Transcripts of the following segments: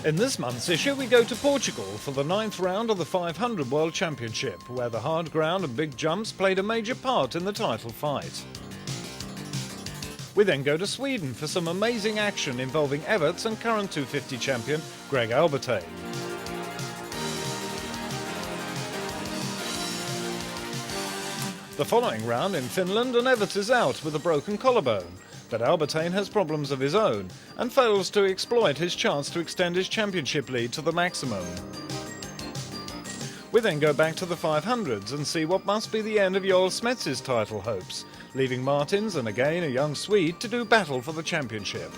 In this month's issue, we go to Portugal for the 9th round of the 500 World Championship, where the hard ground and big jumps played a major part in the title fight. We then go to Sweden for some amazing action involving Everts and current 250 champion Greg Albertijn. The following round in Finland, and Everts is out with a broken collarbone, but Albertijn has problems of his own and fails to exploit his chance to extend his championship lead to the maximum. We then go back to the 500s and see what must be the end of Joel Smets' title hopes, leaving Martins and again a young Swede to do battle for the championship.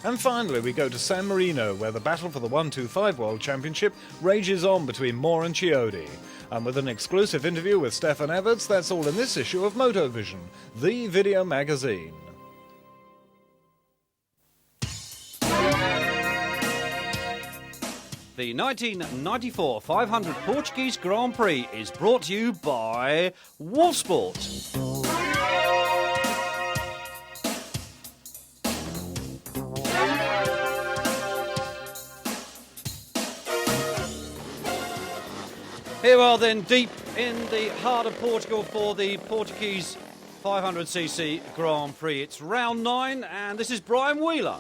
And finally we go to San Marino, where the battle for the 125 World Championship rages on between Moore and Chiodi. And with an exclusive interview with Stefan Everts, that's all in this issue of Motovision, the video magazine. The 1994 500 Portuguese Grand Prix is brought to you by Wolfsport. Here we are then, deep in the heart of Portugal for the Portuguese 500cc Grand Prix. It's round 9 and this is Brian Wheeler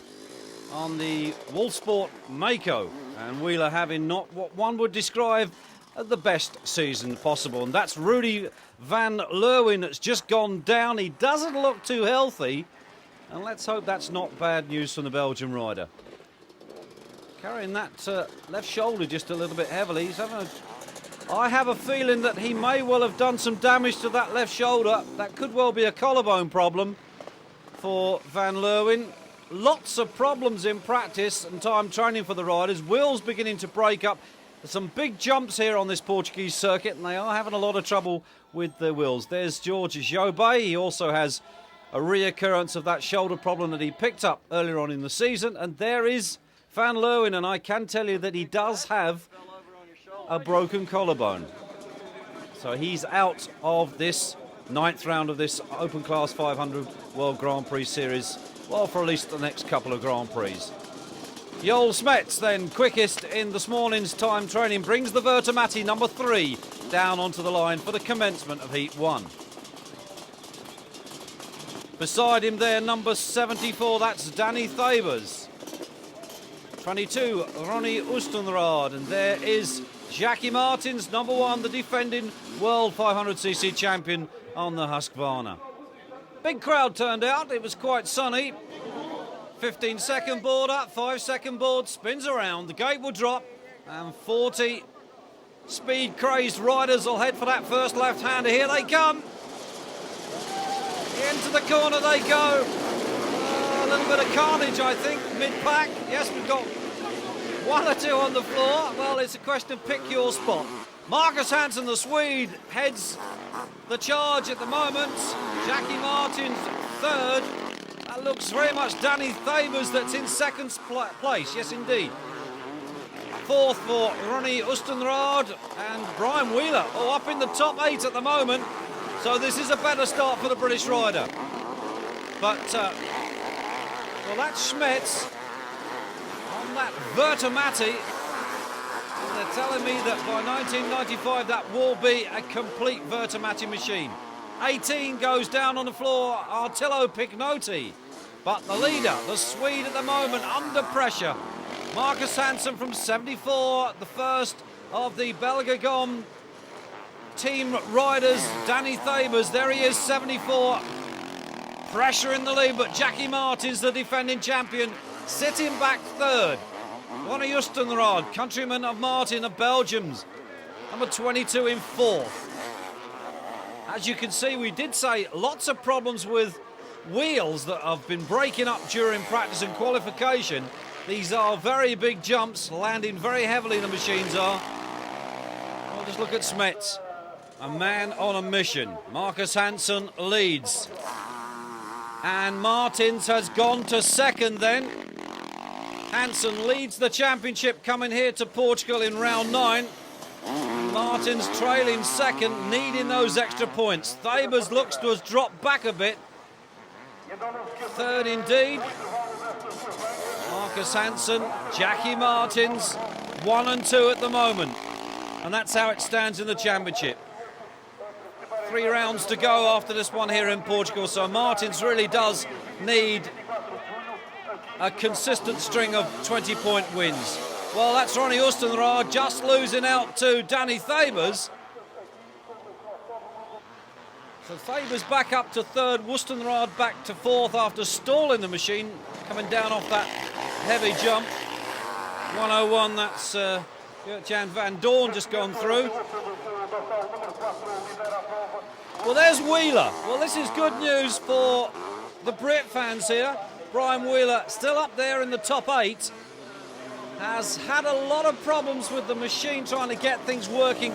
on the Wolfsport Mako. And Wheeler having not what one would describe as the best season possible. And that's Rudy van Leeuwen that's just gone down. He doesn't look too healthy. And let's hope that's not bad news from the Belgian rider. Carrying that left shoulder just a little bit heavily. He's having I have a feeling that he may well have done some damage to that left shoulder. That could well be a collarbone problem for Van Leeuwen. Lots of problems in practice and time training for the riders. Wheels beginning to break up. There's some big jumps here on this Portuguese circuit and they are having a lot of trouble with their wheels. There's George Jobé. He also has a reoccurrence of that shoulder problem that he picked up earlier on in the season. And there is Van Leeuwen, and I can tell you that he does have a broken collarbone. So he's out of this 9th round of this Open Class 500 World Grand Prix Series, well, for at least the next couple of Grand Prix. Joel Smets, then, quickest in this morning's time training, brings the Vertemati number 3 down onto the line for the commencement of Heat 1. Beside him there, number 74, that's Danny Thabers. 22, Ronnie Oostenrad, and there is Jackie Martins, number 1, the defending World 500cc champion on the Husqvarna. Big crowd turned out, it was quite sunny. 15-second board up, 5-second board, spins around, the gate will drop, and 40 speed-crazed riders will head for that first left-hander. Here they come. Into the corner they go. A little bit of carnage, I think, mid-pack. Yes, we've got 1 or 2 on the floor. Well, it's a question of pick your spot. Marcus Hansen, the Swede, heads the charge at the moment. Jackie Martins, 3rd. That looks very much Danny Thabers that's in 2nd place. Yes, indeed. 4th for Ronnie Oostenrad and Brian Wheeler. Oh, up in the top 8 at the moment. So this is a better start for the British rider. But, well, that's Smets on that Vertemati. And they're telling me that by 1995 that will be a complete Vertemati machine. 18 goes down on the floor, Artillo Pignotti. But the leader, the Swede at the moment, under pressure. Marcus Hansen from 74, the first of the Belgacom team riders. Danny Thabers, there he is, 74. Pressure in the lead, but Jackie Martins, the defending champion, sitting back 3rd. Ronnie Oostenrad, countryman of Martin of Belgium's, number 22 in 4th. As you can see, we did say lots of problems with wheels that have been breaking up during practice and qualification. These are very big jumps, landing very heavily, the machines are. Well, just look at Smets, a man on a mission. Marcus Hansen leads. And Martins has gone to 2nd then. Hansen leads the championship coming here to Portugal in round 9. Martins trailing 2nd, needing those extra points. Thabers looks to have dropped back a bit. 3rd indeed. Marcus Hansen, Jackie Martins, 1 and 2 at the moment. And that's how it stands in the championship. 3 rounds to go after this one here in Portugal, so Martins really does need a consistent string of 20-point wins. Well, that's Ronnie Oostenrijk just losing out to Danny Thabers. So Thabers back up to 3rd, Oostenrijk back to 4th after stalling the machine, coming down off that heavy jump. 101, that's Jan van Doorn just gone through. Well, there's Wheeler. Well, this is good news for the Brit fans here. Brian Wheeler still up there in the top 8. Has had a lot of problems with the machine trying to get things working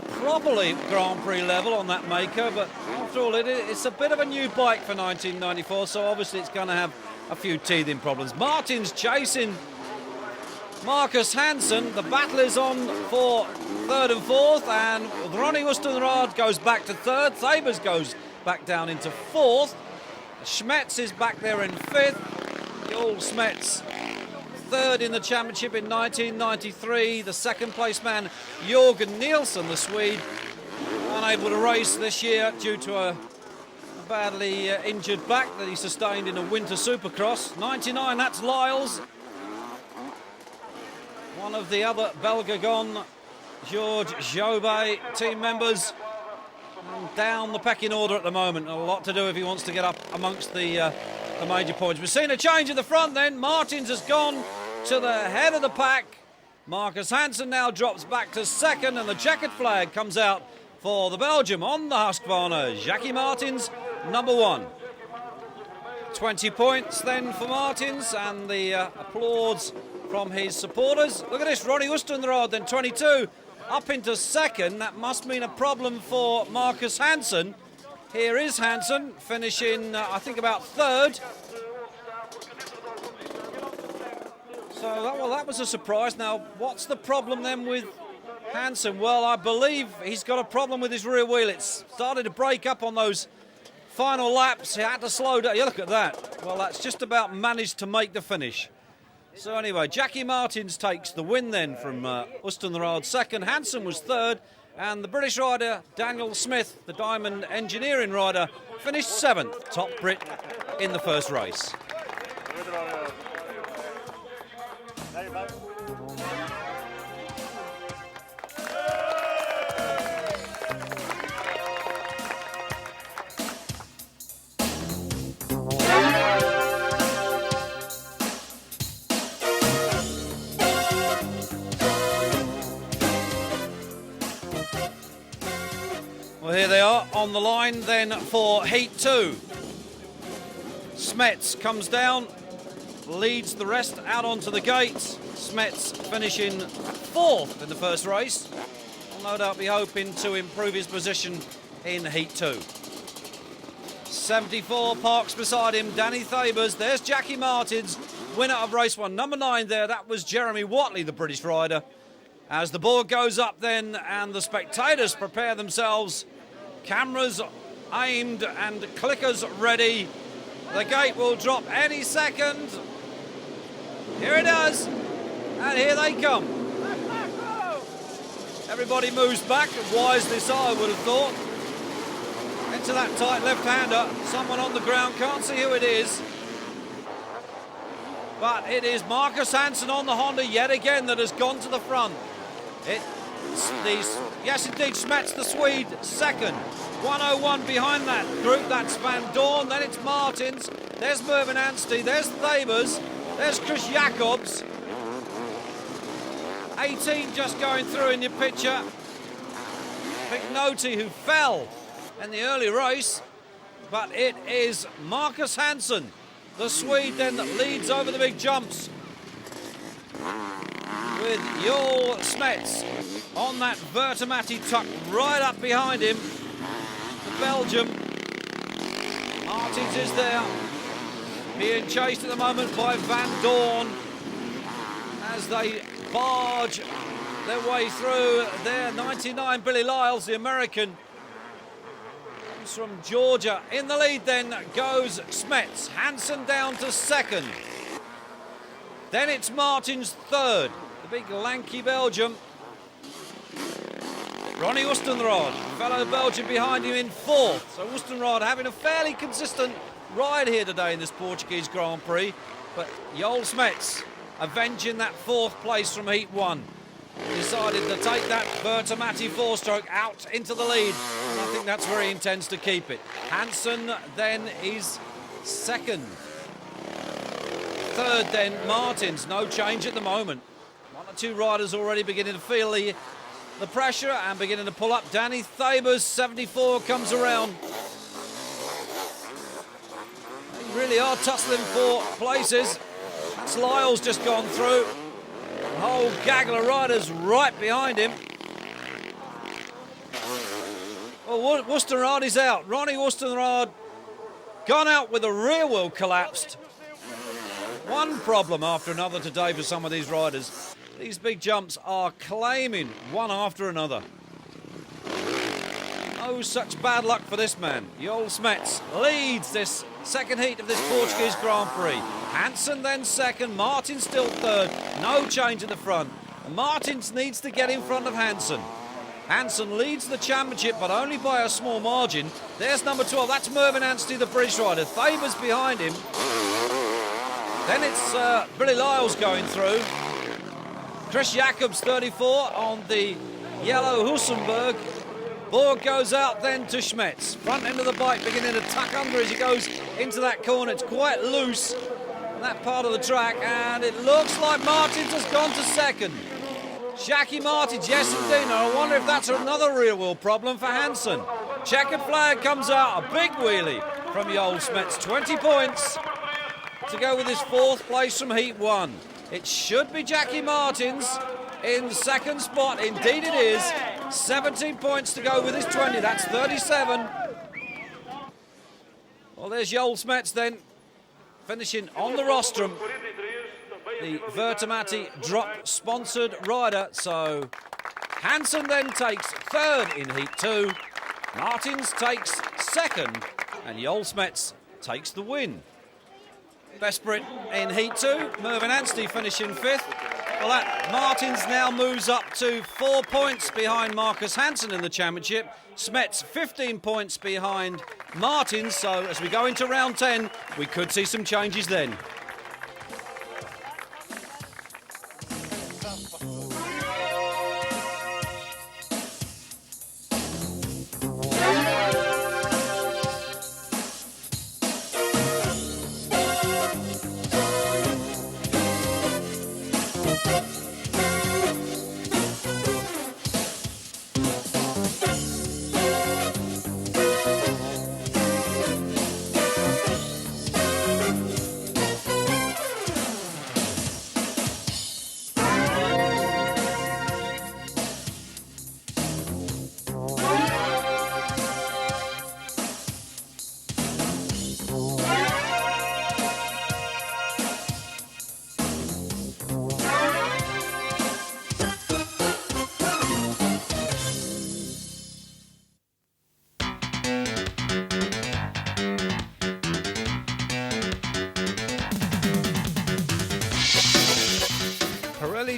properly Grand Prix level on that maker, but after all, it's a bit of a new bike for 1994, so obviously it's going to have a few teething problems. Martin's chasing Marcus Hansen. The battle is on for 3rd and 4th, and Ronnie Oostenrijk goes back to 3rd. Thabers goes back down into 4th. Schmetz is back there in 5th. Joel Schmetz, 3rd in the championship in 1993. The 2nd place man, Jörgen Nielsen, the Swede, unable to race this year due to a badly injured back that he sustained in a winter supercross. 99, that's Lyles. One of the other Belgagon, George Jobé team members, down the pecking order at the moment. A lot to do if he wants to get up amongst the major points. We've seen a change in the front then. Martins has gone to the head of the pack. Marcus Hansen now drops back to 2nd, and the checkered flag comes out for the Belgium on the Husqvarna. Jackie Martins, number 1. 20 points then for Martins, and the applause from his supporters. Look at this, Ronnie Oostenrijk then 22, up into 2nd. That must mean a problem for Marcus Hansen. Here is Hansen finishing, I think, about 3rd. So that was a surprise. Now, what's the problem then with Hansen? Well, I believe he's got a problem with his rear wheel. It's started to break up on those final laps. He had to slow down. Yeah, look at that. Well, that's just about managed to make the finish. So anyway, Jackie Martins takes the win then from Oostenrijk 2nd. Hansen was 3rd, and the British rider Daniel Smith, the Diamond Engineering rider, finished 7th, top Brit in the first race. Well, here they are on the line then for Heat 2. Smets comes down, leads the rest out onto the gates. Smets finishing 4th in the first race. Will no doubt be hoping to improve his position in Heat 2. 74 parks beside him, Danny Thabers. There's Jackie Martins, winner of race 1. Number 9 there, that was Jeremy Watley, the British rider. As the board goes up then and the spectators prepare themselves, cameras aimed and clickers ready. The gate will drop any second. Here it does, and here they come. Everybody moves back, wisely so, I would have thought. Into that tight left-hander. Someone on the ground, can't see who it is. But it is Marcus Hansen on the Honda yet again that has gone to the front. Yes, indeed, Smets, the Swede, 2nd. 101 behind that group, that's Van Doorn, then it's Martins, there's Mervyn Anstey, there's Thabers, there's Chris Jacobs. 18 just going through in your picture. McNulty, who fell in the early race, but it is Marcus Hansen, the Swede, then that leads over the big jumps, with Joel Smets on that Vertemati tuck right up behind him. The Belgium. Martins is there, being chased at the moment by Van Doorn as they barge their way through there. 99, Billy Lyles, the American, comes from Georgia. In the lead then goes Smets. Hansen down to 2nd. Then it's Martin's third, the big lanky Belgium. Ronnie Oostenrode, fellow Belgian behind him in fourth. So Oostenrode having a fairly consistent ride here today in this Portuguese Grand Prix. But Joel Smets avenging that fourth place from Heat 1. Decided to take that Bertamati four-stroke out into the lead. And I think that's where he intends to keep it. Hansen then is second. Third then Martins, no change at the moment. One or two riders already beginning to feel the pressure and beginning to pull up. Danny Thabers, 74, comes around. They really are tussling for places. That's Lyle's just gone through. A whole gaggle of riders right behind him. Well, Oostenrode is out. Ronnie Oostenrode gone out with the rear wheel collapsed. One problem after another today for some of these riders. These big jumps are claiming one after another. No such bad luck for this man. Joel Smets leads this second heat of this Portuguese Grand Prix. Hansen then second, Martin still third. No change in the front. And Martins needs to get in front of Hansen. Hansen leads the championship, but only by a small margin. There's number 12. That's Mervyn Anstey, the British rider. Thabers behind him. Then it's Billy Lyles going through. Chris Jacobs, 34, on the yellow Luxembourg. Borg goes out then to Smets. Front end of the bike beginning to tuck under as he goes into that corner. It's quite loose on that part of the track, and it looks like Martins has gone to second. Jackie Martins, yes indeed. Now I wonder if that's another rear wheel problem for Hansen. Checkered flag comes out, a big wheelie from Joel Smets. 20 points to go with his fourth place from Heat 1. It should be Jackie Martins in the second spot. Indeed it is. 17 points to go with his 20. That's 37. Well, there's Joel Smets then, finishing on the rostrum. The Vertamati drop sponsored rider. So Hansen then takes third in Heat 2. Martins takes second. And Joel Smets takes the win. Best Brit in Heat 2, Mervyn Anstey finishing fifth. Well, that Martins now moves up to 4 points behind Marcus Hansen in the championship. Smets 15 points behind Martins. So as we go into round 10, we could see some changes then.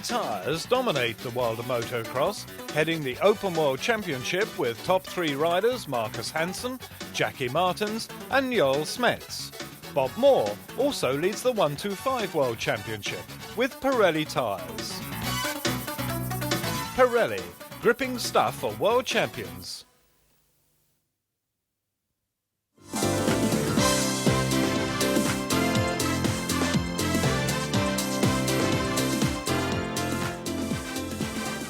Tyres dominate the world of motocross, heading the Open World Championship with top three riders Marcus Hansen, Jackie Martins and Joel Smets. Bob Moore also leads the 125 World Championship with Pirelli tyres. Pirelli, gripping stuff for world champions.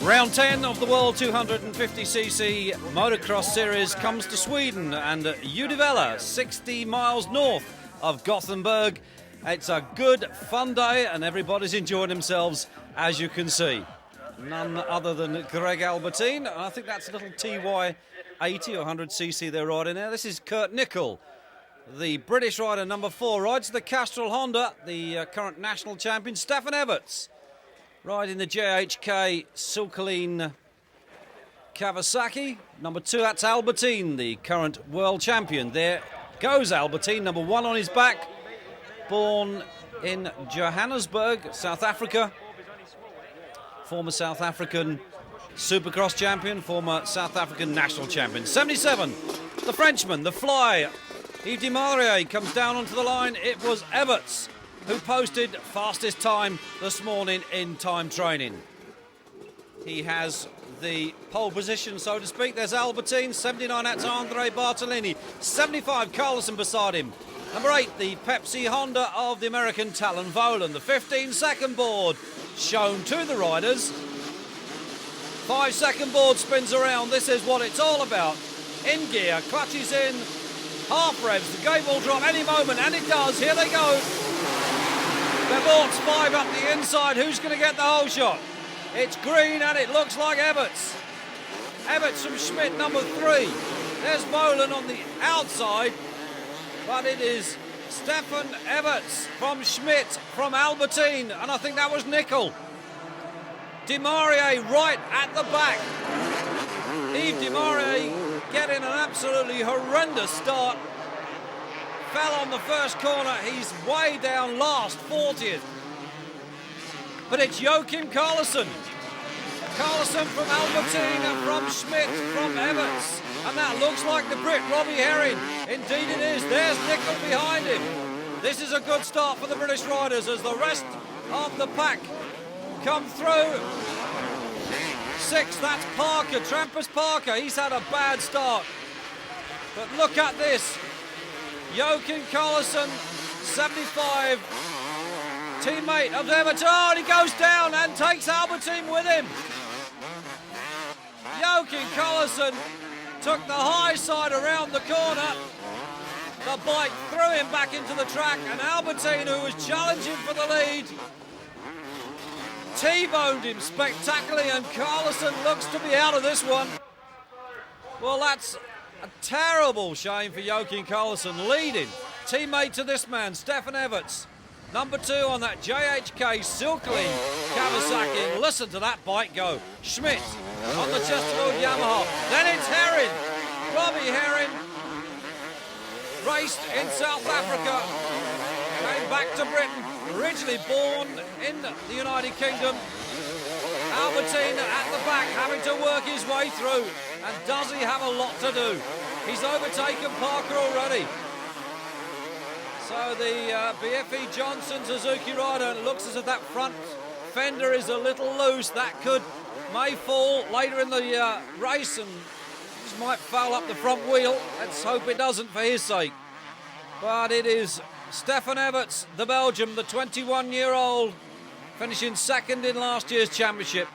Round 10 of the World 250cc Motocross Series comes to Sweden and Uddevalla, 60 miles north of Gothenburg. It's a good, fun day and everybody's enjoying themselves, as you can see. None other than Greg Albertine. I think that's a little TY 80 or 100cc they're riding there. This is Kurt Nickel, the British rider number 4, rides the Castrol Honda, the current national champion. Stefan Everts riding the JHK Sulcaline Kawasaki. Number 2, that's Albertine, the current world champion. There goes Albertine, number 1 on his back. born in Johannesburg, South Africa. Former South African Supercross champion, former South African national champion. 77, the Frenchman, the fly. Yves de Maurier comes down onto the line. It was Everts who posted fastest time this morning in time training. He has the pole position, so to speak. There's Albertine, 79, that's Andre Bartolini. 75, Carlson beside him. Number 8, the Pepsi Honda of the American Talon Volan. The 15-second board shown to the riders. 5-second board spins around. This is what it's all about. In gear, clutches in, half revs. The gate will drop any moment, and it does. Here they go. Bevort's 5 up the inside. Who's going to get the whole shot? It's green, and it looks like Everts. Everts from Schmidt, number 3. There's Volan on the outside, but it is Stefan Everts from Schmidt, from Albertine, and I think that was Nickel. De Maurier right at the back. Yves de Maurier getting an absolutely horrendous start. Fell on the first corner. He's way down last, 40th. But it's Joachim Carlson. Carlson from Albertine, from Schmidt, from Everts. And that looks like the Brit, Robbie Herring. Indeed it is. There's Nickel behind him. This is a good start for the British riders as the rest of the pack come through. 6, that's Parker, Trampus Parker. He's had a bad start. But look at this. Joachim Carlson, 75, teammate of Everts. Oh, and he goes down and takes Albertine with him. Joachim Carlson took the high side around the corner. The bike threw him back into the track, and Albertine, who was challenging for the lead, T-boned him spectacularly, and Carlson looks to be out of this one. Well, that's a terrible shame for Joachim Carlson, leading teammate to this man, Stefan Everts. Number 2 on that JHK silkily Kawasaki. Listen to that bike go. Schmidt on the Chesterfield Yamaha. Then it's Herring. Robbie Herring raced in South Africa. Came back to Britain. Originally born in the United Kingdom. Albertine at the back, having to work his way through. And does he have a lot to do? He's overtaken Parker already. So the BFE Johnson Suzuki rider, and it looks as if that front fender is a little loose. That may fall later in the race and just might foul up the front wheel. Let's hope it doesn't for his sake. But it is Stefan Everts, the Belgian, the 21-year-old, finishing second in last year's championship,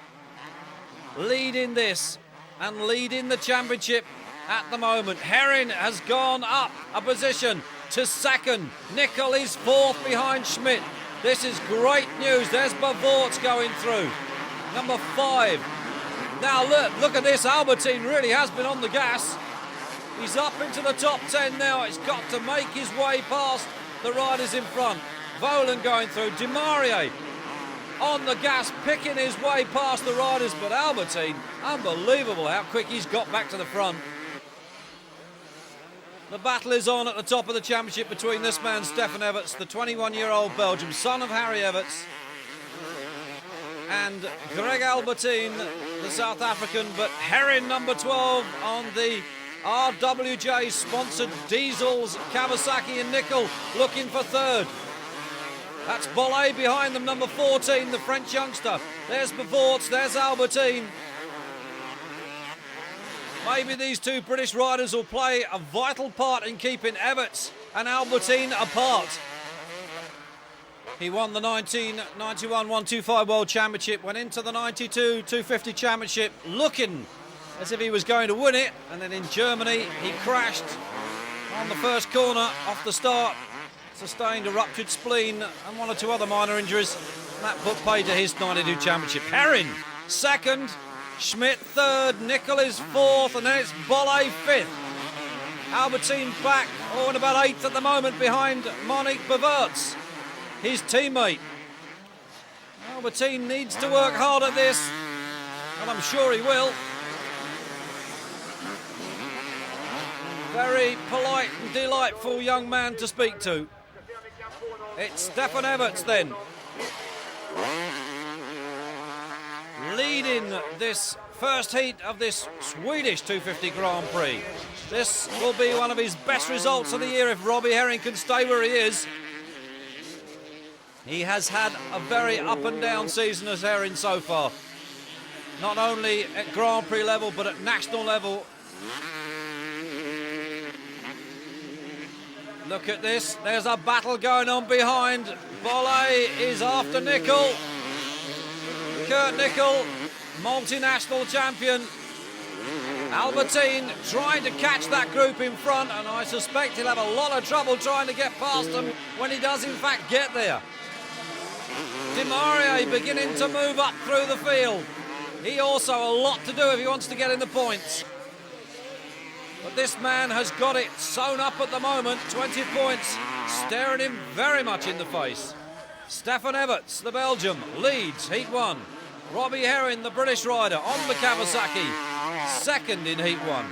leading this and leading the championship at the moment. Herring has gone up a position to second. Nickel is 4th behind Schmidt. This is great news. There's Bevort's going through. Number 5. Now look at this. Albertine really has been on the gas. He's up into the top 10 now. It's got to make his way past the riders in front. Volan going through. De Maurier on the gas, picking his way past the riders. But Albertine, unbelievable how quick he's got back to the front. The battle is on at the top of the championship between this man, Stefan Everts, the 21-year-old Belgian, son of Harry Everts, and Greg Albertine, the South African, but Herring, number 12, on the RWJ-sponsored Diesels, Kawasaki and Nickel, looking for 3rd. That's Bollet behind them, number 14, the French youngster. There's Bevort's, there's Albertine. Maybe these two British riders will play a vital part in keeping Everts and Albertine apart. He won the 1991 125 World Championship, went into the 92 250 Championship looking as if he was going to win it, and then in Germany he crashed on the first corner off the start, sustained a ruptured spleen and 1 or 2 other minor injuries. That put paid to his 92 Championship. Herring, 2nd. Schmidt 3rd, Nickel is 4th, and then it's Bollet 5th. Albertine back, and about 8th at the moment behind Monique Bevort's, his teammate. Albertine needs to work hard at this, and I'm sure he will. Very polite and delightful young man to speak to. It's Stefan Everts then, leading this first heat of this Swedish 250 Grand Prix. This will be one of his best results of the year if Robbie Herring can stay where he is. He has had a very up and down season as Herring so far. Not only at Grand Prix level, but at national level. Look at this, there's a battle going on behind. Bolle is after Nicol. Kurt Nicol, multinational champion. Albertine trying to catch that group in front, and I suspect he'll have a lot of trouble trying to get past them when he does in fact get there. Di Maria beginning to move up through the field. He also a lot to do if he wants to get in the points. But this man has got it sewn up at the moment. 20 points staring him very much in the face. Stefan Everts, the Belgian, leads Heat 1. Robbie Herring, the British rider, on the Kawasaki, second in Heat 1.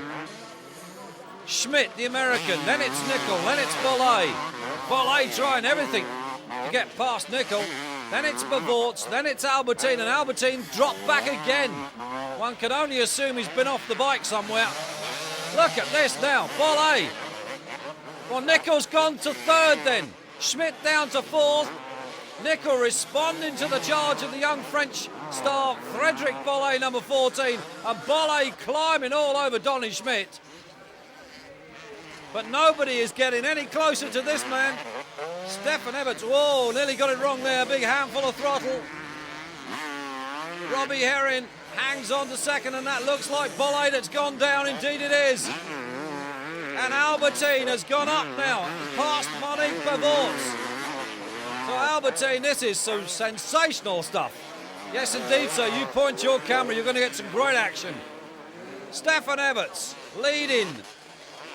Schmidt, the American, then it's Nicol, then it's Bolle. Bolle trying everything to get past Nicol. Then it's Everts, then it's Albertine, and Albertine dropped back again. One can only assume he's been off the bike somewhere. Look at this now, Bolle. Well, Nicol's gone to third then. Schmidt down to fourth. Nicol responding to the charge of the young French star, Frederic Bolle, number 14. And Bolle climbing all over Donny Schmidt. But nobody is getting any closer to this man. Stefan Everts, whoa, nearly got it wrong there. Big handful of throttle. Robbie Herring hangs on to second, and that looks like Bolle that's gone down. Indeed it is. And Albertine has gone up now, past Monique Everts. So Albertine, this is some sensational stuff. Yes, indeed, sir. You point your camera, you're going to get some great action. Stefan Everts leading,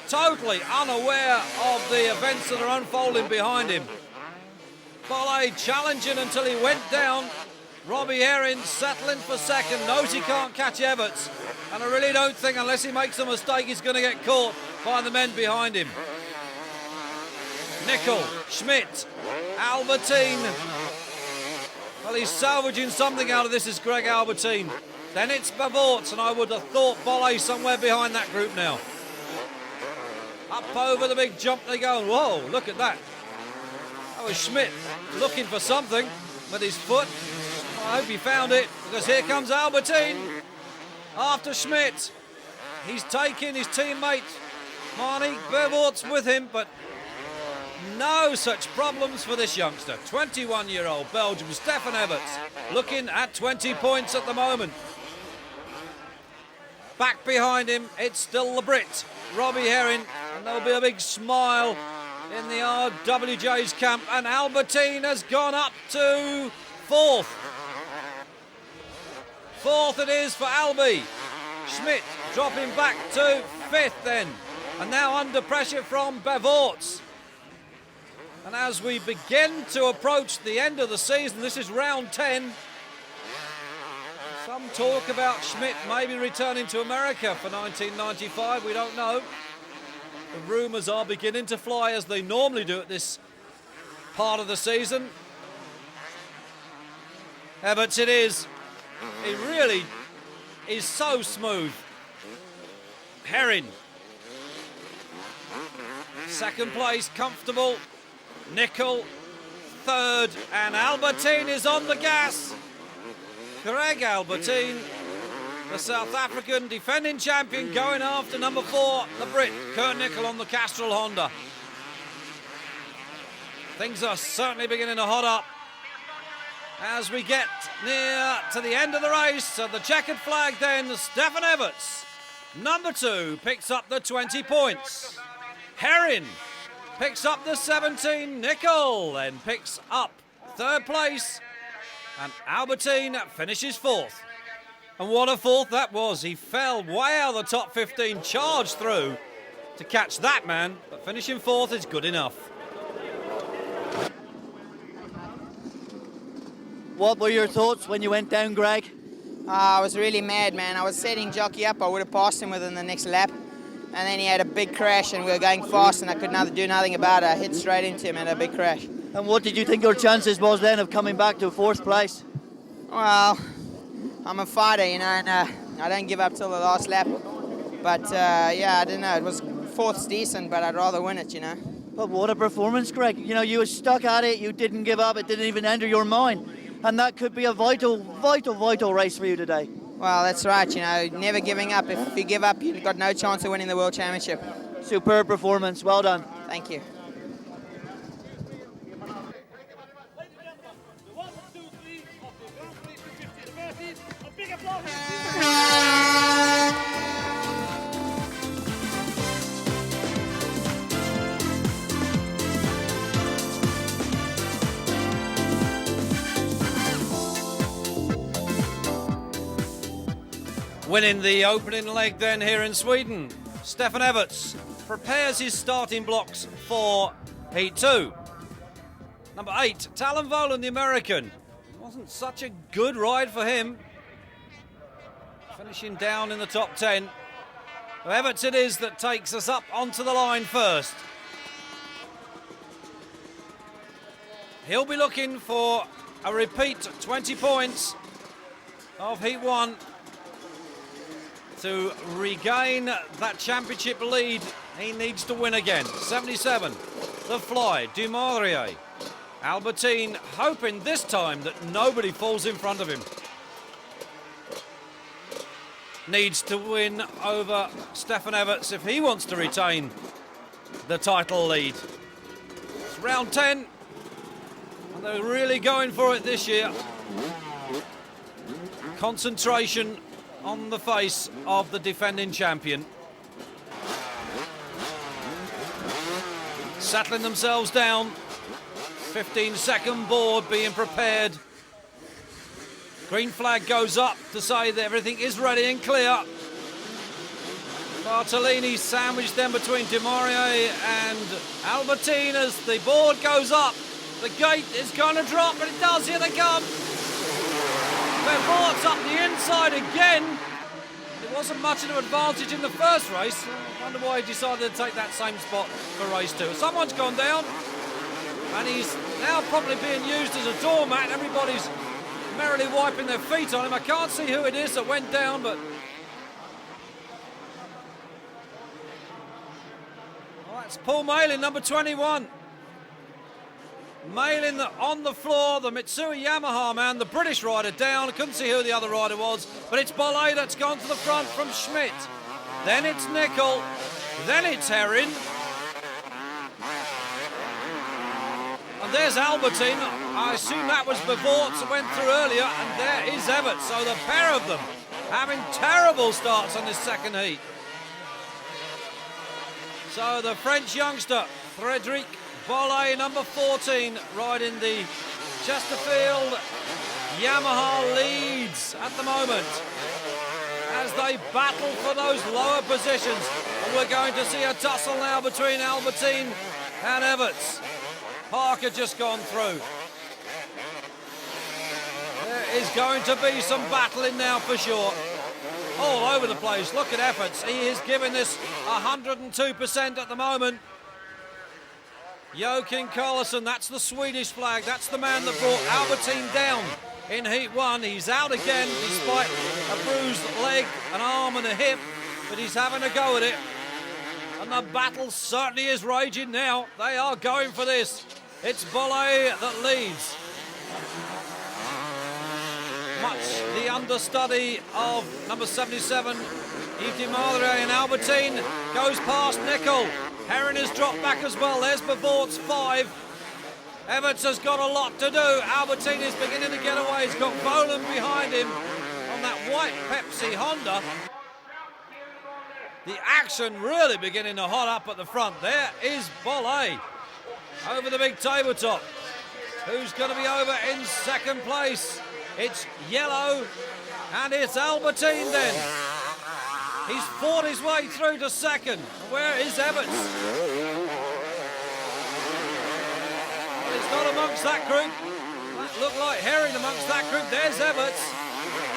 totally unaware of the events that are unfolding behind him. Bolle challenging until he went down. Robbie Herring settling for second, knows he can't catch Everts, and I really don't think, unless he makes a mistake, he's going to get caught by the men behind him. Nicol, Schmidt, Albertine. Well, he's salvaging something out of this, is Greg Albertine. Then it's Everts, and I would have thought Bolle somewhere behind that group now. Up over the big jump they go. Whoa, look at that. That was Schmidt looking for something with his foot. I hope he found it, because here comes Albertine after Schmidt. He's taking his teammate Marnie Everts with him, but no such problems for this youngster. 21-year-old Belgium Stefan Everts looking at 20 points at the moment. Back behind him, it's still the Brit, Robbie Herring, and there'll be a big smile in the RWJ's camp, and Albertine has gone up to fourth. Fourth it is for Albie. Schmidt dropping back to fifth then, and now under pressure from Everts. And as we begin to approach the end of the season, this is round 10. Some talk about Schmidt maybe returning to America for 1995, we don't know. The rumours are beginning to fly, as they normally do at this part of the season. Everts it is. He really is so smooth. Herring. Second place, comfortable. Nicol, third, and Albertine is on the gas. Greg Albertine, the South African defending champion, going after number 4, the Brit, Kurt Nicol on the Castrol Honda. Things are certainly beginning to hot up as we get near to the end of the race. So the checkered flag then, Stefan Everts, number 2, picks up the 20 points. Herring picks up the 17, Nicol then picks up third place, and Albertine finishes fourth. And what a fourth that was. He fell way out of the top 15, charged through to catch that man, but finishing fourth is good enough. What were your thoughts when you went down, Greg? I was really mad, man. I was setting jockey up. I would have passed him within the next lap. And then he had a big crash, and we were going fast, and I could do nothing about it. I hit straight into him and had a big crash. And what did you think your chances was then of coming back to 4th place? Well, I'm a fighter, you know, and I don't give up till the last lap. But yeah, I don't know. It was 4th's decent, but I'd rather win it, you know. But what a performance, Greg. You know, you were stuck at it. You didn't give up. It didn't even enter your mind. And that could be a vital race for you today. Well, that's right, you know, never giving up. If you give up, you've got no chance of winning the World Championship. Superb performance. Well done. Thank you. Winning the opening leg then here in Sweden, Stefan Everts prepares his starting blocks for Heat 2. Number 8, Talon Volan, the American. Wasn't such a good ride for him. Finishing down in the top 10. So Everts it is that takes us up onto the line first. He'll be looking for a repeat 20 points of Heat 1 to regain that championship lead. He needs to win again. 77, the fly, Dumouriez. Albertine hoping this time that nobody falls in front of him. Needs to win over Stefan Everts if he wants to retain the title lead. It's round 10, and they're really going for it this year. Concentration on the face of the defending champion. Settling themselves down. 15-second board being prepared. Green flag goes up to say that everything is ready and clear. Bartolini sandwiched them between Dumouriez and Albertine as the board goes up. The gate is going to drop, but it does. Here they come. Everts up the inside again. It wasn't much of an advantage in the first race. I wonder why he decided to take that same spot for race 2. Someone's gone down, and he's now probably being used as a doormat. Everybody's merrily wiping their feet on him. I can't see who it is that went down, but well, that's Paul Malin, number 21. Malin on the floor, the Mitsui Yamaha man, the British rider down. I couldn't see who the other rider was, but it's Bolle that's gone to the front from Schmidt. Then it's Nickel, then it's Herring. And there's Albertine. I assume that was Bevorts that went through earlier, and there is Everts. So the pair of them having terrible starts on this second heat. So the French youngster, Frédéric Bolle, number 14, riding the Chesterfield Yamaha leads at the moment as they battle for those lower positions. And we're going to see a tussle now between Albertine and Everts. Parker just gone through. There is going to be some battling now for sure. All over the place. Look at Everts. He is giving this 102% at the moment. Joachim Carlson, that's the Swedish flag. That's the man that brought Albertine down in Heat 1. He's out again despite a bruised leg, an arm and a hip, but he's having a go at it. And the battle certainly is raging now. They are going for this. It's Bolle that leads. Much the understudy of number 77, Yves Dumouriez, and Albertine goes past Nickel. Herring has dropped back as well. There's Bevorts, 5. Everts has got a lot to do. Albertine is beginning to get away. He's got Volan behind him on that white Pepsi Honda. The action really beginning to hot up at the front. There is Bolle over the big tabletop. Who's going to be over in second place? It's Yellow, and it's Albertine then. He's fought his way through to second. Where is Everts? Well, he's not amongst that group. That looked like Herring amongst that group. There's Everts.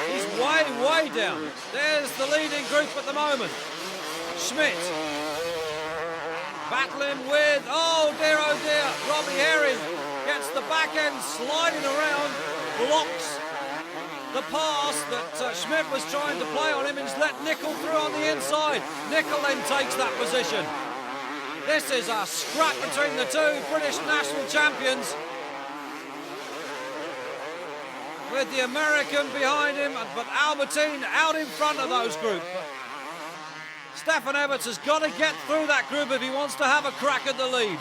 He's way, way down. There's the leading group at the moment. Schmidt battling with, oh dear, Robbie Herring gets the back end sliding around, blocks the pass that Schmidt was trying to play on him and let Nickel through on the inside. Nickel then takes that position. This is a scrap between the two British national champions, with the American behind him, but Albertine out in front of those group. Stefan Everts has got to get through that group if he wants to have a crack at the lead.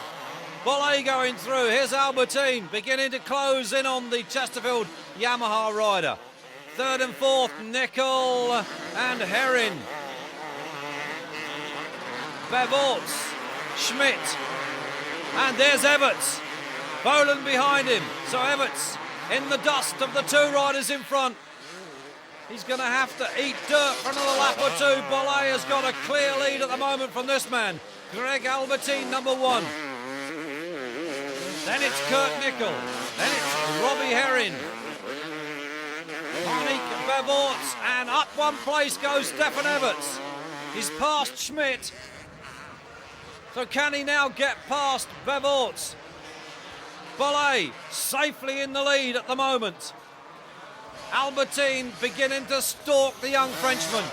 Bolle going through. Here's Albertine beginning to close in on the Chesterfield Yamaha rider. Third and fourth, Nickel and Herrin. Bevorts, Schmidt, and there's Everts. Boland behind him. So Everts in the dust of the two riders in front. He's going to have to eat dirt for another lap or two. Bolle has got a clear lead at the moment from this man. Greg Albertine, number one. Then it's Kurt Nickel. Then it's Robbie Herrin. Monique Bevorts, and up one place goes Stefan Everts. He's past Schmidt. So can he now get past Bevorts? Bolle safely in the lead at the moment. Albertine beginning to stalk the young Frenchman.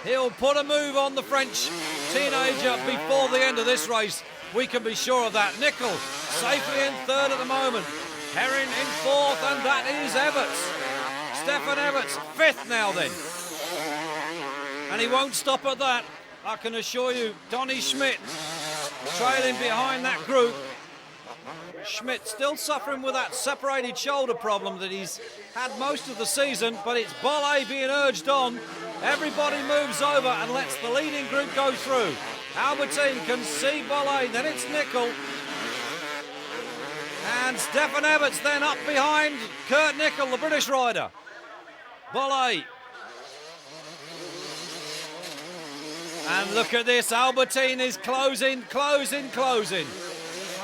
He'll put a move on the French teenager before the end of this race. We can be sure of that. Nickel safely in third at the moment. Herrin in fourth, and that is Everts. Stefan Everts, fifth now then. And he won't stop at that. I can assure you, Donny Schmidt trailing behind that group. Schmidt still suffering with that separated shoulder problem that he's had most of the season, but it's Bolle being urged on. Everybody moves over and lets the leading group go through. Albertine can see Bolle, then it's Nickel. And Stefan Everts then up behind Kurt Nickel, the British rider. Bolle. And look at this, Albertine is closing.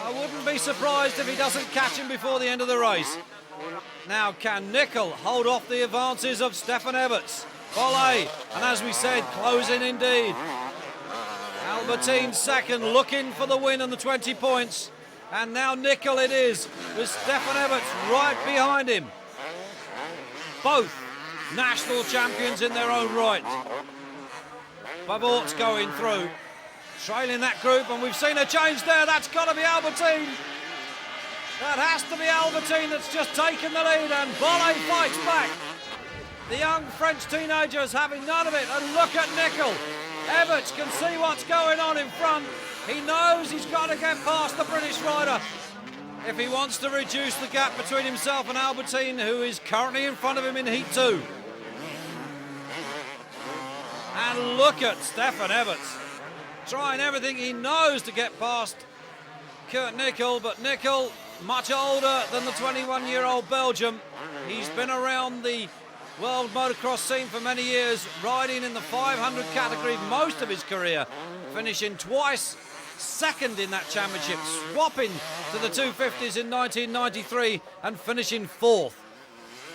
I wouldn't be surprised if he doesn't catch him before the end of the race. Now can Nickel hold off the advances of Stefan Everts? Bolle, and as we said, closing indeed. Albertine second, looking for the win and the 20 points. And now Nickel it is, with Stefan Everts right behind him. Both national champions in their own right. Bevorts going through, trailing that group, and we've seen a change there. That's got to be Albertine. That has to be Albertine that's just taken the lead, and Bolle fights back. The young French teenagers having none of it, and look at Nickel. Everts can see what's going on in front. He knows he's got to get past the British rider if he wants to reduce the gap between himself and Albertine, who is currently in front of him in Heat 2. And look at Stefan Everts, trying everything he knows to get past Kurt Nickel, but Nickel, much older than the 21-year-old Belgium. He's been around the world motocross scene for many years, riding in the 500 category most of his career, finishing twice second in that championship, swapping to the 250s in 1993 and finishing fourth.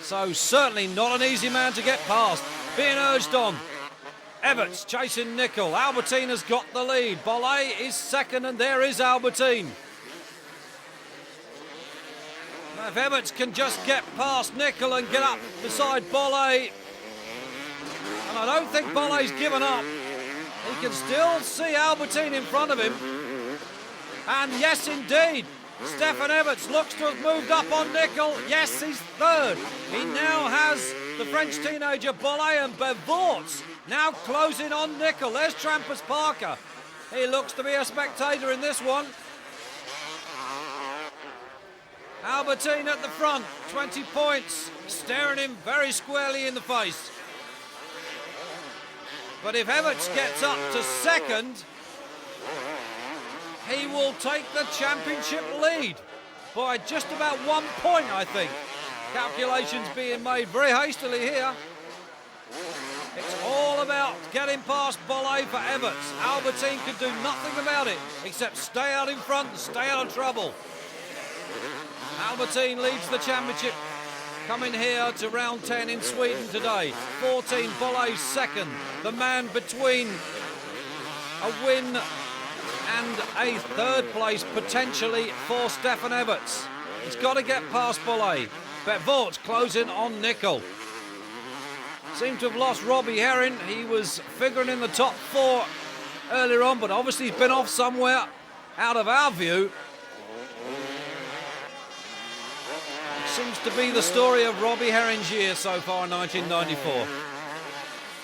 So certainly not an easy man to get past. Being urged on. Everts chasing Nickel. Albertine has got the lead. Bolle is second, and there is Albertine. Now, if Everts can just get past Nickel and get up beside Bolle, and I don't think Bolle's given up, he can still see Albertine in front of him. And yes, indeed, Stefan Everts looks to have moved up on Nickel. Yes, he's third. He now has the French teenager Bolle, and Bevorts now closing on Nickel. There's Trampus Parker. He looks to be a spectator in this one. Albertine at the front, 20 points, staring him very squarely in the face. But if Everts gets up to second, he will take the championship lead by just about 1 point, I think. Calculations being made very hastily here. It's all about getting past Bolle for Everts. Albertine could do nothing about it except stay out in front and stay out of trouble. Albertine leads the championship, coming here to round 10 in Sweden today. 14, Bolle second. The man between a win and a third place potentially for Stefan Everts. He's got to get past Bollé. But Vort closing on Nickel. Seemed to have lost Robbie Herring. He was figuring in the top 4 earlier on, but obviously he's been off somewhere out of our view. Seems to be the story of Robbie Herring's year so far in 1994.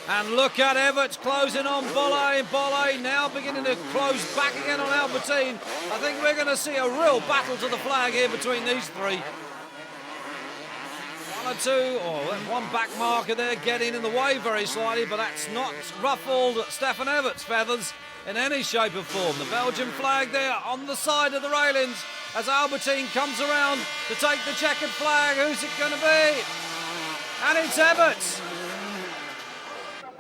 And look at Everts closing on Bollé. Bollé now beginning to close back again on Albertine. I think we're going to see a real battle to the flag here between these three. One or two, or one back marker there getting in the way very slightly, but that's not ruffled Stefan Everts' feathers in any shape or form. The Belgian flag there on the side of the railings as Albertine comes around to take the checkered flag. Who's it going to be? And it's Everts.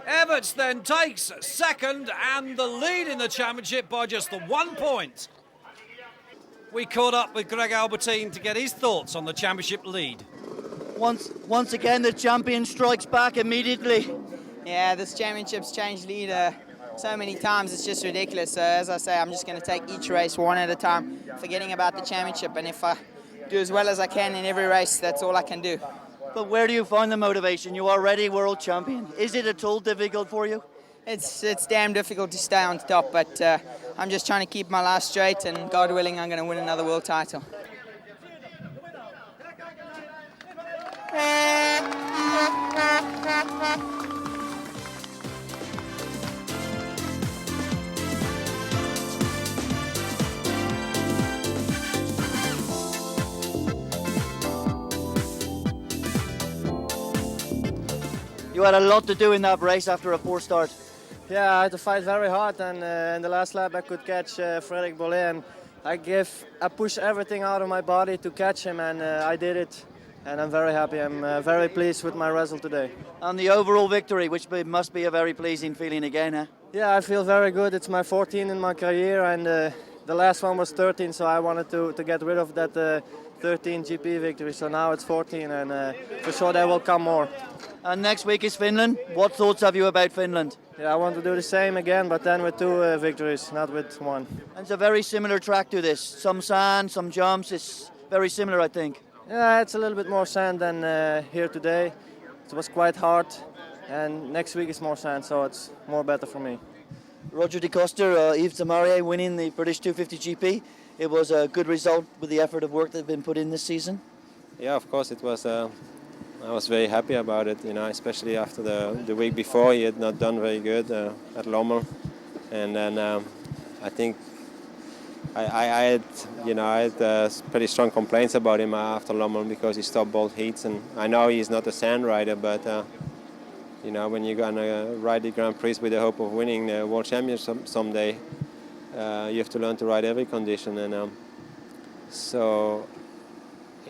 Everts then takes second and the lead in the championship by just the 1 point. We caught up with Greg Albertine to get his thoughts on the championship lead. Once again, the champion strikes back immediately. Yeah, this championship's changed lead so many times, it's just ridiculous. As I say, I'm just going to take each race one at a time, forgetting about the championship. And if I do as well as I can in every race, that's all I can do. But where do you find the motivation? You are already world champion. Is it at all difficult for you? It's damn difficult to stay on top, but I'm just trying to keep my life straight, and God willing, I'm going to win another world title. You had a lot to do in that race after a poor start. Yeah, I had to fight very hard, and in the last lap I could catch Frédéric Bollé, and I pushed everything out of my body to catch him, and I did it. And I'm very happy. I'm very pleased with my result today. And the overall victory, which must be a very pleasing feeling again, huh? Yeah, I feel very good. It's my 14th in my career, and the last one was 13, so I wanted to get rid of that 13 GP victory. So now it's 14, and for sure there will come more. And next week is Finland. What thoughts have you about Finland? Yeah, I want to do the same again, but then with 2 victories, not with 1. And it's a very similar track to this. Some sand, some jumps. It's very similar, I think. Yeah, it's a little bit more sand than here today. It was quite hard, and next week is more sand, so it's more better for me. Roger de Coster, Yves Tamarier winning the British 250 GP. It was a good result with the effort of work that's been put in this season. Yeah, of course it was. I was very happy about it, especially after the week before he had not done very good at Lommel, and then I think I had pretty strong complaints about him after Lommel because he stopped both heats, and I know he's not a sand rider, but when you're gonna ride the Grand Prix with the hope of winning the World Championship someday, you have to learn to ride every condition, and so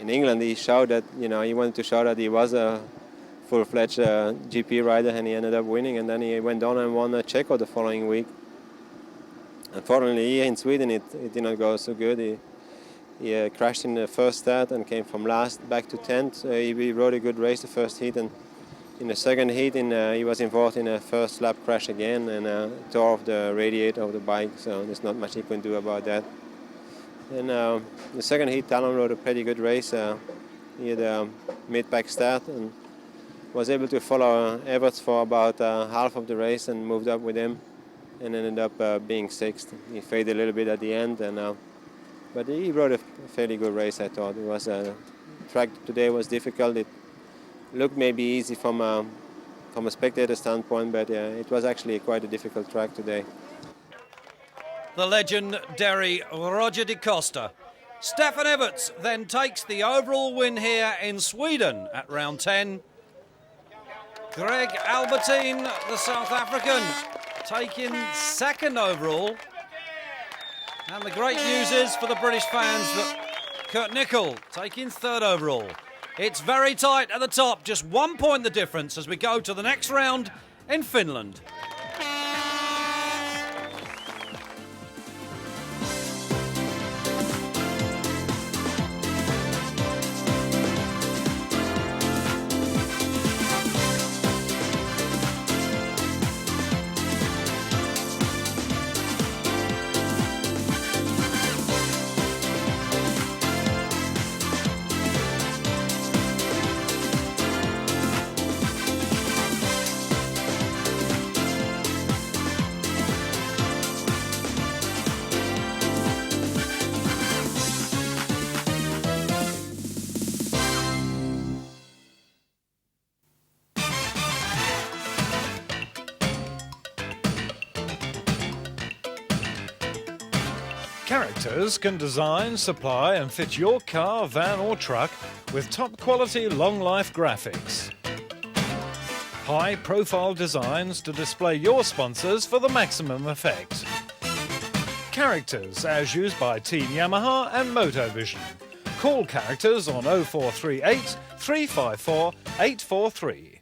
in England he showed that he wanted to show that he was a full-fledged GP rider, and he ended up winning, and then he went on and won Checo the following week. Unfortunately, here in Sweden, it did not go so good. He crashed in the first start and came from last back to 10th. He rode a good race the first heat, and in the second heat, he was involved in a first lap crash again and tore off the radiator of the bike. So there's not much he can do about that. And the second heat, Talon rode a pretty good race. He had a mid-pack start and was able to follow Everts for about half of the race and moved up with him, and ended up being 6th. He faded a little bit at the end, but he rode a fairly good race, I thought. It was track today was difficult. It looked maybe easy from a spectator standpoint, but it was actually quite a difficult track today. The legendary Roger de Coster. Stefan Everts then takes the overall win here in Sweden at round 10. Greg Albertine, the South African, taking second overall. And the great news is for the British fans that Kurt Nickel taking third overall. It's very tight at the top, just 1 point the difference as we go to the next round in Finland. Characters can design, supply and fit your car, van or truck with top quality long life graphics. High profile designs to display your sponsors for the maximum effect. Characters as used by Team Yamaha and Motovision. Call Characters on 0438 354 843.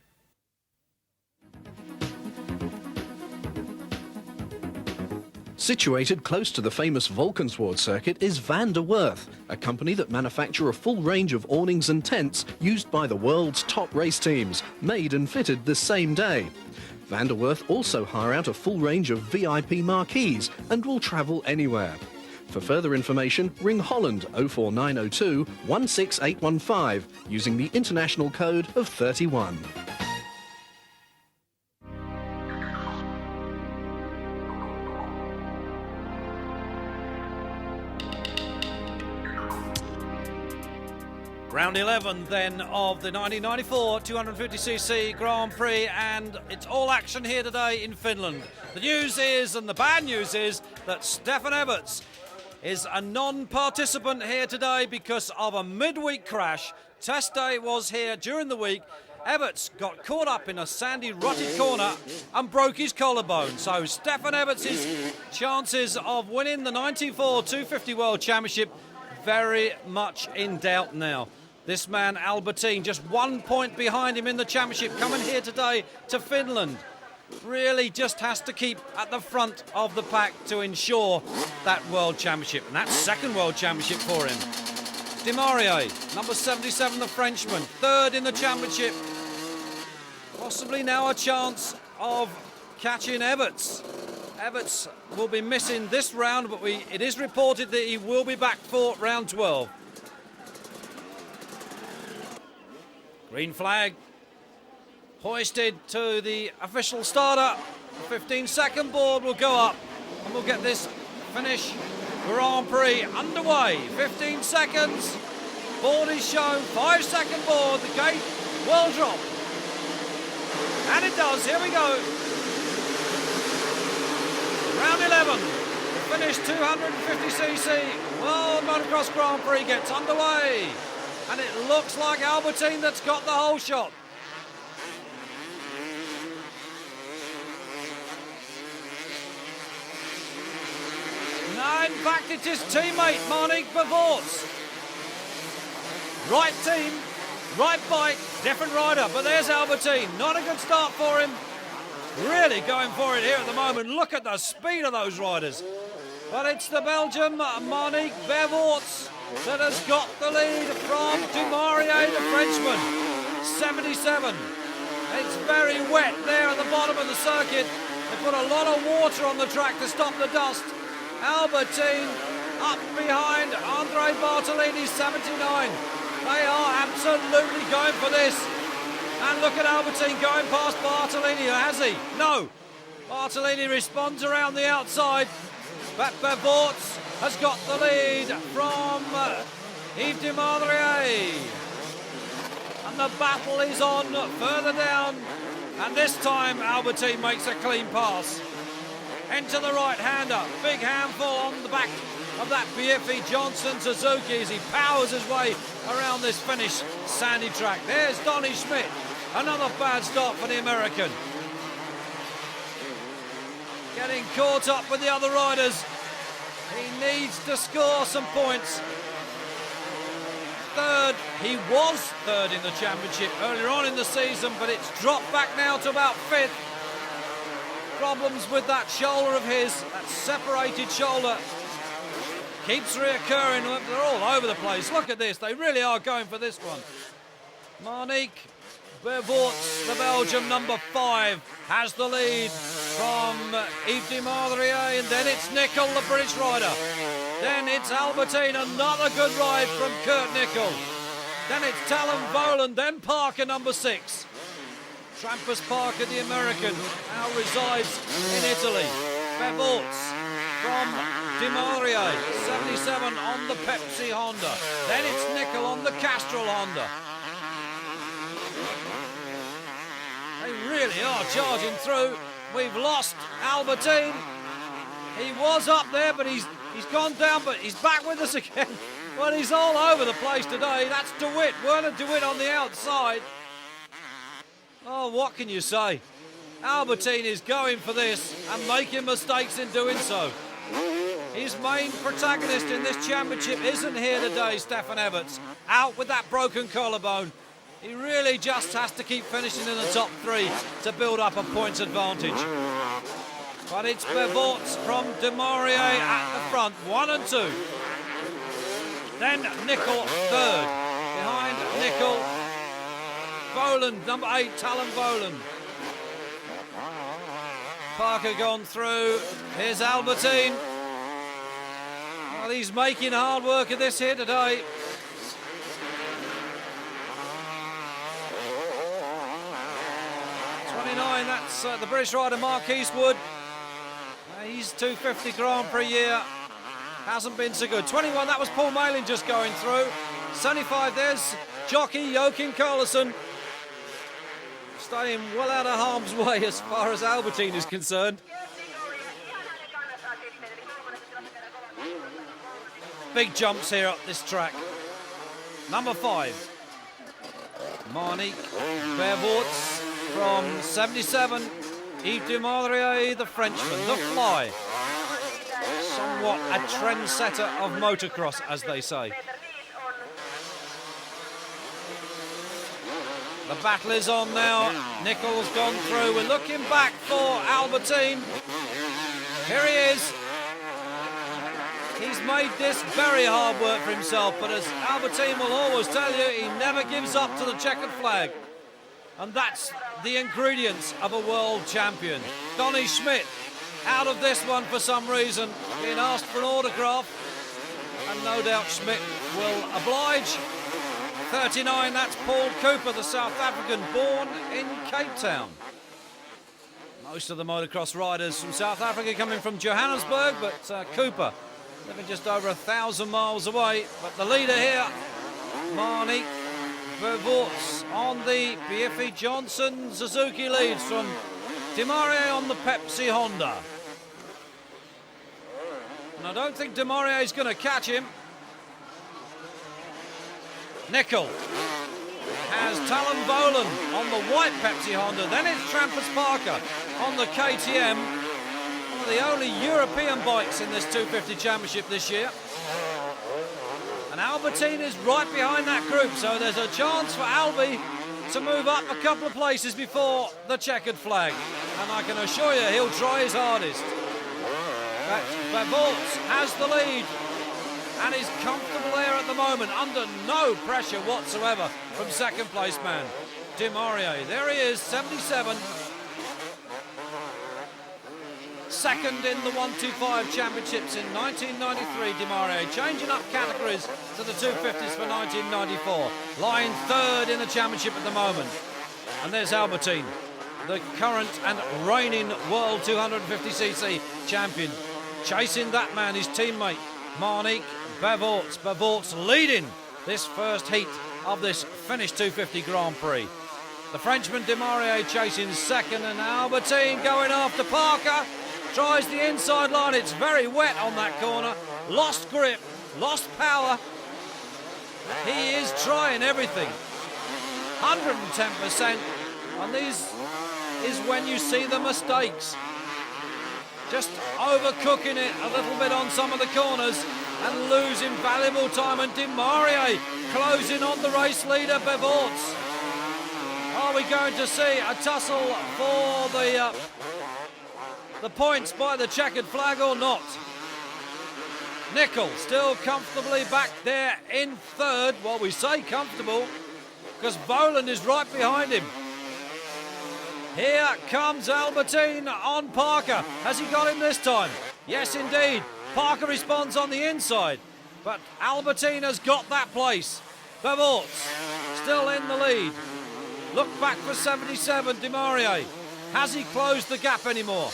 Situated close to the famous Valkenswaard circuit is Van der Werf, a company that manufacture a full range of awnings and tents used by the world's top race teams, made and fitted the same day. Van der Werf also hire out a full range of VIP marquees and will travel anywhere. For further information, ring Holland 04902 16815 using the international code of 31. Round 11 then of the 1994 250cc Grand Prix, and it's all action here today in Finland. The news is, and the bad news is, that Stefan Everts is a non-participant here today because of a midweek crash. Test day was here during the week. Everts got caught up in a sandy, rutted corner and broke his collarbone. So Stefan Everts' chances of winning the 94 250 World Championship very much in doubt now. This man, Albertine, just 1 point behind him in the championship, coming here today to Finland. Really just has to keep at the front of the pack to ensure that World Championship. And that's second World Championship for him. Demaria, number 77, the Frenchman, third in the championship. Possibly now a chance of catching Everts. Everts will be missing this round, but it is reported that he will be back for round 12. Green flag hoisted to the official starter. The 15-second board will go up and we'll get this Finnish Grand Prix underway. 15 seconds. Board is shown. 5-second board. The gate will drop. And it does. Here we go. Round 11. The Finnish 250cc World Motocross Grand Prix gets underway. And it looks like Albertine that's got the whole shot. No, in fact, it's his teammate, Marino Everts. Right team, right bike, different rider, but there's Albertine. Not a good start for him. Really going for it here at the moment. Look at the speed of those riders. But it's the Belgian Marino Everts that has got the lead from Demaria, the Frenchman. 77. It's very wet there at the bottom of the circuit. They put a lot of water on the track to stop the dust. Albertine up behind Andre Bartolini, 79. They are absolutely going for this. And look at Albertine going past Bartolini, has he? No. Bartolini responds around the outside. But Everts has got the lead from Yves Demaria. And the battle is on further down. And this time Albertine makes a clean pass. Into the right-hander. Big handful on the back of that Bieffi Johnson Suzuki as he powers his way around this Finnish sandy track. There's Donny Schmidt. Another bad start for the American. Getting caught up with the other riders. He needs to score some points. Third, he was third in the championship earlier on in the season, but it's dropped back now to about fifth. Problems with that shoulder of his, that separated shoulder, keeps reoccurring. They're all over the place. Look at this, they really are going for this one. Marino Everts, the Belgian, number 5, has the lead from Yves Demaria, and then it's Nicol, the British rider. Then it's Albertine, another good ride from Kurt Nicol. Then it's Talon Voland, then Parker, number 6. Trampas Parker, the American, now resides in Italy. Everts from Demaria, 77 on the Pepsi Honda. Then it's Nicol on the Castrol Honda. They really are charging through. We've lost Albertine. He was up there, but he's He's gone down, but he's back with us again. Well, he's all over the place today. That's DeWitt, Werner DeWitt on the outside. Oh, what can you say? Albertine is going for this and making mistakes in doing so. His main protagonist in this championship isn't here today, Stefan Everts, out with that broken collarbone. He really just has to keep finishing in the top 3 to build up a points advantage. But it's Bevorts from De Maurier at the front, 1 and 2. Then Nickel third. Behind Nickel, Voland, number 8, Talon Voland. Parker gone through. Here's Albertine. Well, he's making hard work of this here today. That's the British rider Mark Eastwood. He's 250 Grand Prix year. Hasn't been so good. 21, that was Paul Malin just going through. 75, there's jockey Joachim Carlson. Staying well out of harm's way as far as Albertine is concerned. Big jumps here up this track. Number 5, Monique Bevorts. From 77, Yves de Maurier, the Frenchman, the Fly. Somewhat a trendsetter of motocross, as they say. The battle is on now. Nickel's gone through. We're looking back for Albertine. Here he is. He's made this very hard work for himself, but as Albertine will always tell you, he never gives up to the checkered flag. And that's the ingredients of a world champion. Donny Schmidt out of this one for some reason, being asked for an autograph, and no doubt Schmidt will oblige. 39, that's Paul Cooper, the South African, born in Cape Town. Most of the motocross riders from South Africa coming from Johannesburg, but Cooper living just over 1,000 miles away. But the leader here, Monique Bevorts on the Biffy Johnson Suzuki leads from De Maurier on the Pepsi Honda. And I don't think De Maurier is going to catch him. Nickel has Talon Voland on the white Pepsi Honda. Then it's Trampus Parker on the KTM. One of the only European bikes in this 250 championship this year. And Albertine is right behind that group, so there's a chance for Albie to move up a couple of places before the checkered flag. And I can assure you he'll try his hardest. Bevorts has the lead and is comfortable there at the moment, under no pressure whatsoever from second place man, De Maurier. There he is, 77. Second in the 125 championships in 1993, De Maurier changing up categories to the 250s for 1994. Lying third in the championship at the moment. And there's Albertine, the current and reigning world 250cc champion. Chasing that man, his teammate, Monique Bevorts. Bevorts leading this first heat of this Finnish 250 Grand Prix. The Frenchman De Maurier chasing second, and Albertine going after Parker. Tries the inside line, it's very wet on that corner. Lost grip, lost power. He is trying everything. 110%. And these is when you see the mistakes. Just overcooking it a little bit on some of the corners and losing valuable time. And De Maurier closing on the race leader, Bevorts. Are we going to see a tussle for the points by the checkered flag or not? Nickel still comfortably back there in third. Well, we say comfortable because Voland is right behind him. Here comes Albertine on Parker. Has he got him this time? Yes, indeed. Parker responds on the inside, but Albertine has got that place. Bevorts still in the lead. Look back for 77, De Maurier. Has he closed the gap anymore?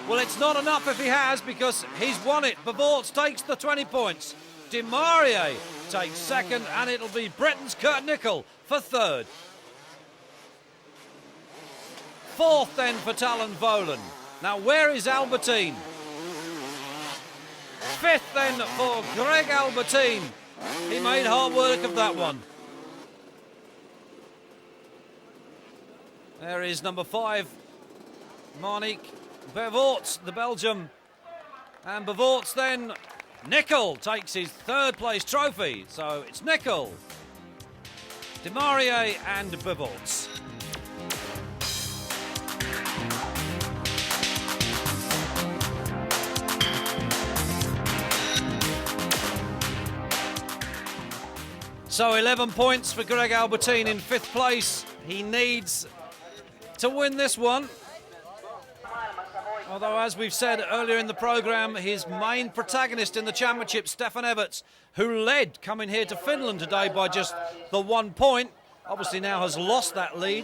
Well, it's not enough if he has, because he's won it. Bevorts takes the 20 points. De Maurier takes second, and it'll be Britain's Kurt Nickel for third. Fourth then for Talon Voland. Now, where is Albertine? Fifth then for Greg Albertine. He made hard work of that one. There is number 5, Monique Bevorts, the Belgium. And Bevorts then, Nickel takes his 3rd place trophy. So it's Nickel, Demarie and Bevorts. So 11 points for Greg Albertine in 5th place. He needs to win this one. Although, as we've said earlier in the programme, his main protagonist in the championship, Stefan Everts, who led coming here to Finland today by just the 1 point, obviously now has lost that lead.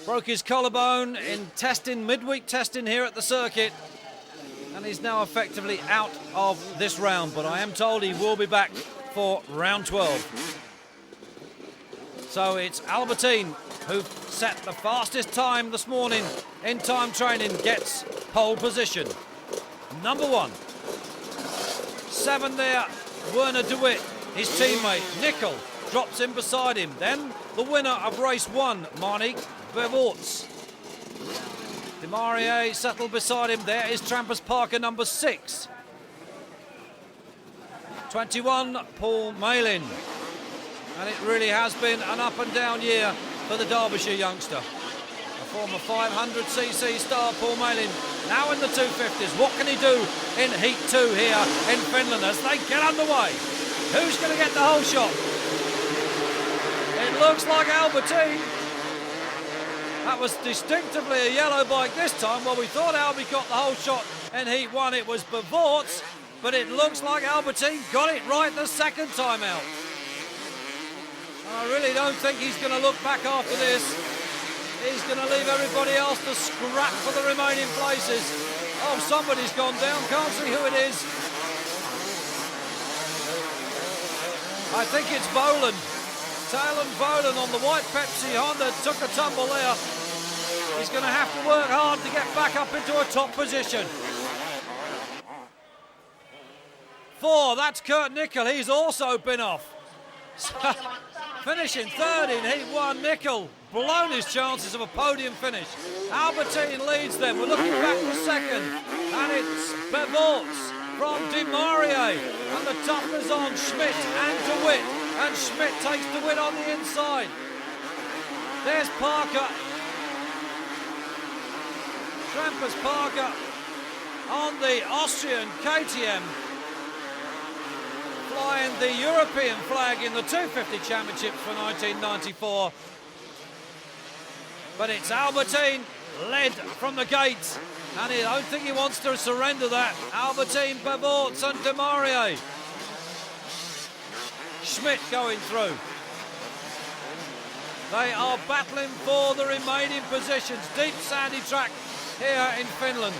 Broke his collarbone in testing, midweek testing here at the circuit, and he's now effectively out of this round. But I am told he will be back for round 12. So it's Albertine who set the fastest time this morning in time training, gets pole position. Number 1. 7 there, Werner de Wit, his teammate. Nickel drops in beside him. Then the winner of race 1, Monique Bevorts. Demarie settled beside him. There is Trampers Parker, number 6. 21, Paul Malin. And it really has been an up and down year for the Derbyshire youngster. A former 500cc star, Paul Malin, now in the 250s. What can he do in Heat 2 here in Finland as they get underway? Who's going to get the whole shot? It looks like Albertine. That was distinctively a yellow bike this time. Well, we thought Albie got the whole shot in Heat 1. It was Bevorts, but it looks like Albertine got it right the second time out. I really don't think he's going to look back after this. He's going to leave everybody else to scrap for the remaining places. Oh, somebody's gone down. Can't see who it is. I think it's Boland. Talon Boland on the white Pepsi Honda took a tumble there. He's going to have to work hard to get back up into a top position. 4, that's Kurt Nickel. He's also been off. Finishing 3rd in Heat 1, Nickel blown his chances of a podium finish. Albertine leads them. We're looking back for 2nd, and it's Bevorts from Demarie, and the toughness on Schmidt and de Wit, and Schmidt takes de Wit on the inside. There's Parker. Trampers Parker on the Austrian KTM, flying the European flag in the 250 Championships for 1994. But it's Albertine led from the gate, and I don't think he wants to surrender that. Albertine, Bevorts and Demarie. Schmidt going through. They are battling for the remaining positions. Deep sandy track here in Finland.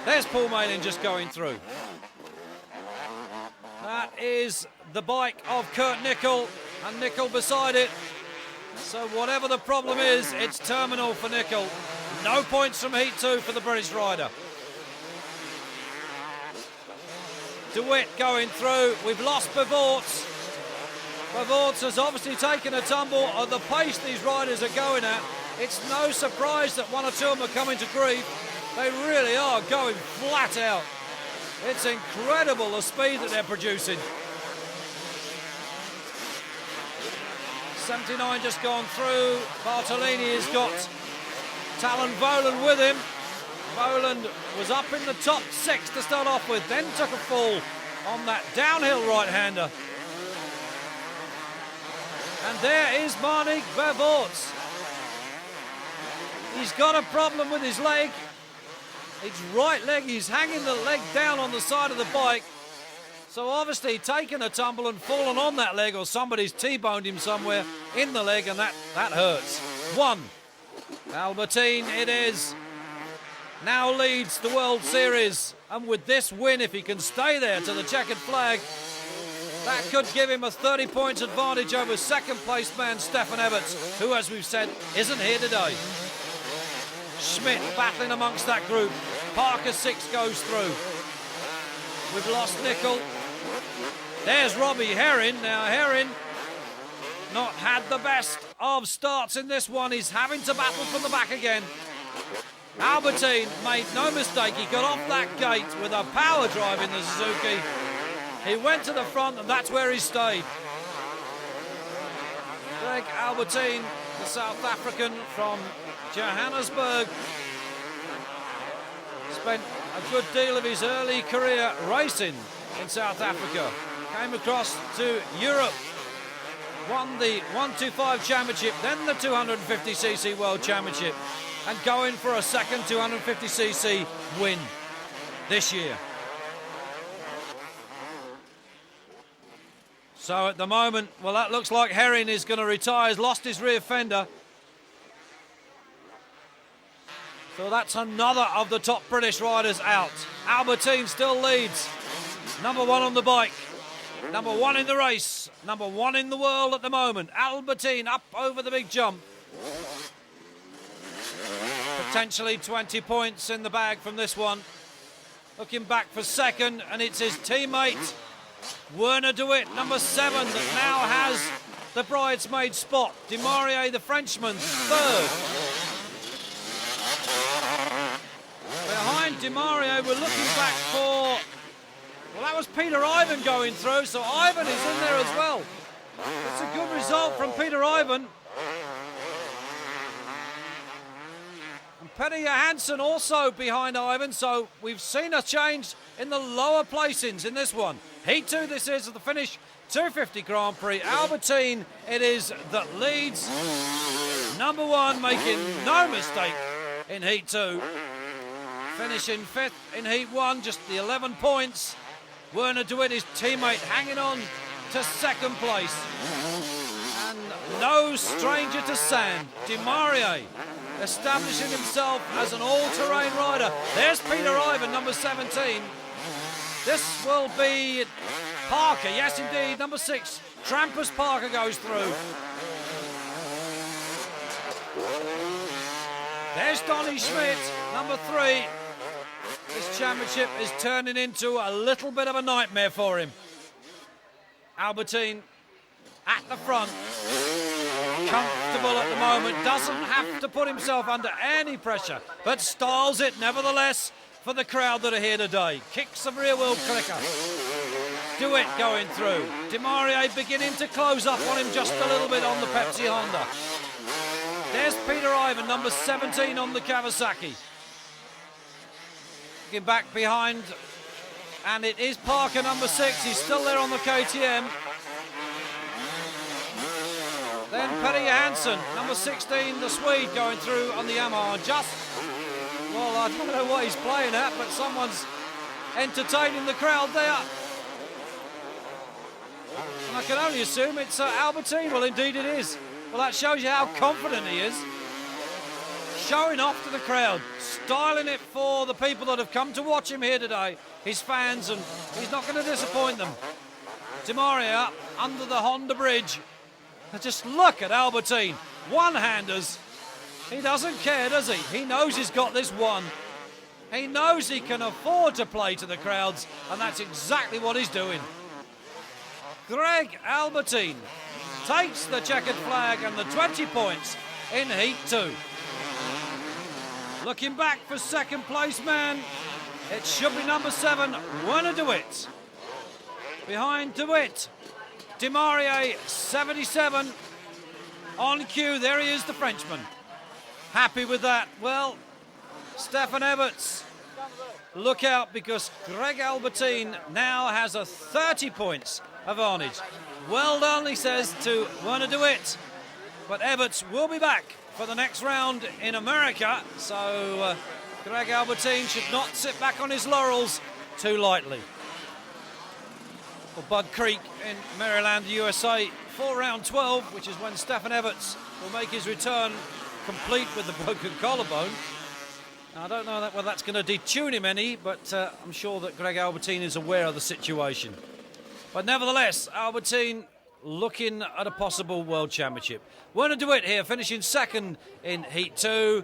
There's Paul Malin just going through. That is the bike of Kurt Nickel, and Nickel beside it. So whatever the problem is, it's terminal for Nickel. No points from Heat 2 for the British rider. de Wit going through. We've lost Bevorts. Bevorts has obviously taken a tumble at the pace these riders are going at. It's no surprise that one or two of them are coming to grief. They really are going flat out. It's incredible the speed that they're producing. 79 just gone through. Bartolini has got Talon Voland with him. Voland was up in the top 6 to start off with, then took a fall on that downhill right-hander. And there is Monique Bevorts. He's got a problem with his leg. His right leg, he's hanging the leg down on the side of the bike. So obviously taken a tumble and fallen on that leg, or somebody's T-boned him somewhere in the leg, and that hurts. 1. Albertine it is. Now leads the World Series. And with this win, if he can stay there to the checkered flag, that could give him a 30 points advantage over second place man Stefan Everts, who, as we've said, isn't here today. Schmidt battling amongst that group. Parker 6 goes through. We've lost Nickel. There's Robbie Herring. Now Herring not had the best of starts in this one. He's having to battle from the back again. Albertine made no mistake. He got off that gate with a power drive in the Suzuki. He went to the front and that's where he stayed. Greg Albertine, the South African from Johannesburg, spent a good deal of his early career racing in South Africa. Came across to Europe, won the 125 Championship, then the 250cc World Championship, and going for a second 250cc win this year. So at the moment, well, that looks like Herring is going to retire. He's lost his rear fender. So that's another of the top British riders out. Albertine still leads. Number one on the bike. Number one in the race. Number one in the world at the moment. Albertine up over the big jump. Potentially 20 points in the bag from this one. Looking back for second, and it's his teammate Werner de Witt, number 7, that now has the bridesmaid spot. Demaria, the Frenchman, third. Behind Demaria, we're looking back for... Well, that was Peter Ivan going through, so Ivan is in there as well. It's a good result from Peter Ivan. And Penny Johansson also behind Ivan, so we've seen a change in the lower placings in this one. Heat 2 this is of the Finnish 250 Grand Prix. Albertine it is that leads. Number 1 making no mistake in Heat 2. Finishing 5th in Heat 1, just the 11 points. Werner de Witt, his teammate, hanging on to 2nd place. And no stranger to sand. Demaria establishing himself as an all-terrain rider. There's Peter Ivan, number 17. This will be Parker, yes indeed, number 6. Trampus Parker goes through. There's Donny Schmidt, number 3. This championship is turning into a little bit of a nightmare for him. Albertine at the front, comfortable at the moment, doesn't have to put himself under any pressure, but styles it nevertheless for the crowd that are here today. Kicks the rear wheel clicker. De Witt going through. Demaria beginning to close up on him just a little bit on the Pepsi Honda. There's Peter Ivan, number 17 on the Kawasaki. Looking back behind, and it is Parker, number 6. He's still there on the KTM. Then Penny Johansson, number 16, the Swede, going through on the Yamaha. Just, well, I don't know what he's playing at, but someone's entertaining the crowd there. And I can only assume it's Albertine. Well, indeed it is. Well, that shows you how confident he is. Showing off to the crowd, styling it for the people that have come to watch him here today, his fans, and he's not going to disappoint them. Demaria under the Honda bridge. Just look at Albertine, one-handers. He doesn't care, does he? He knows he's got this one. He knows he can afford to play to the crowds, and that's exactly what he's doing. Greg Albertine takes the checkered flag and the 20 points in Heat 2. Looking back for 2nd place man, it should be number 7, Werner de Witt. Behind de Witt, Demaria, 77. On cue, there he is, the Frenchman. Happy with that. Well, Stefan Everts, look out, because Greg Albertine now has a 30 points advantage. Well done, he says to Werner de Witt. But Everts will be back for the next round in America, so Greg Albertine should not sit back on his laurels too lightly. Well, Bud Creek in Maryland, USA, for round 12, which is when Stefan Everts will make his return, complete with the broken collarbone. Now, I don't know whether that's going to detune him any, but I'm sure that Greg Albertine is aware of the situation. But nevertheless, Albertine looking at a possible World Championship. Werner de Witt here, finishing 2nd in Heat 2.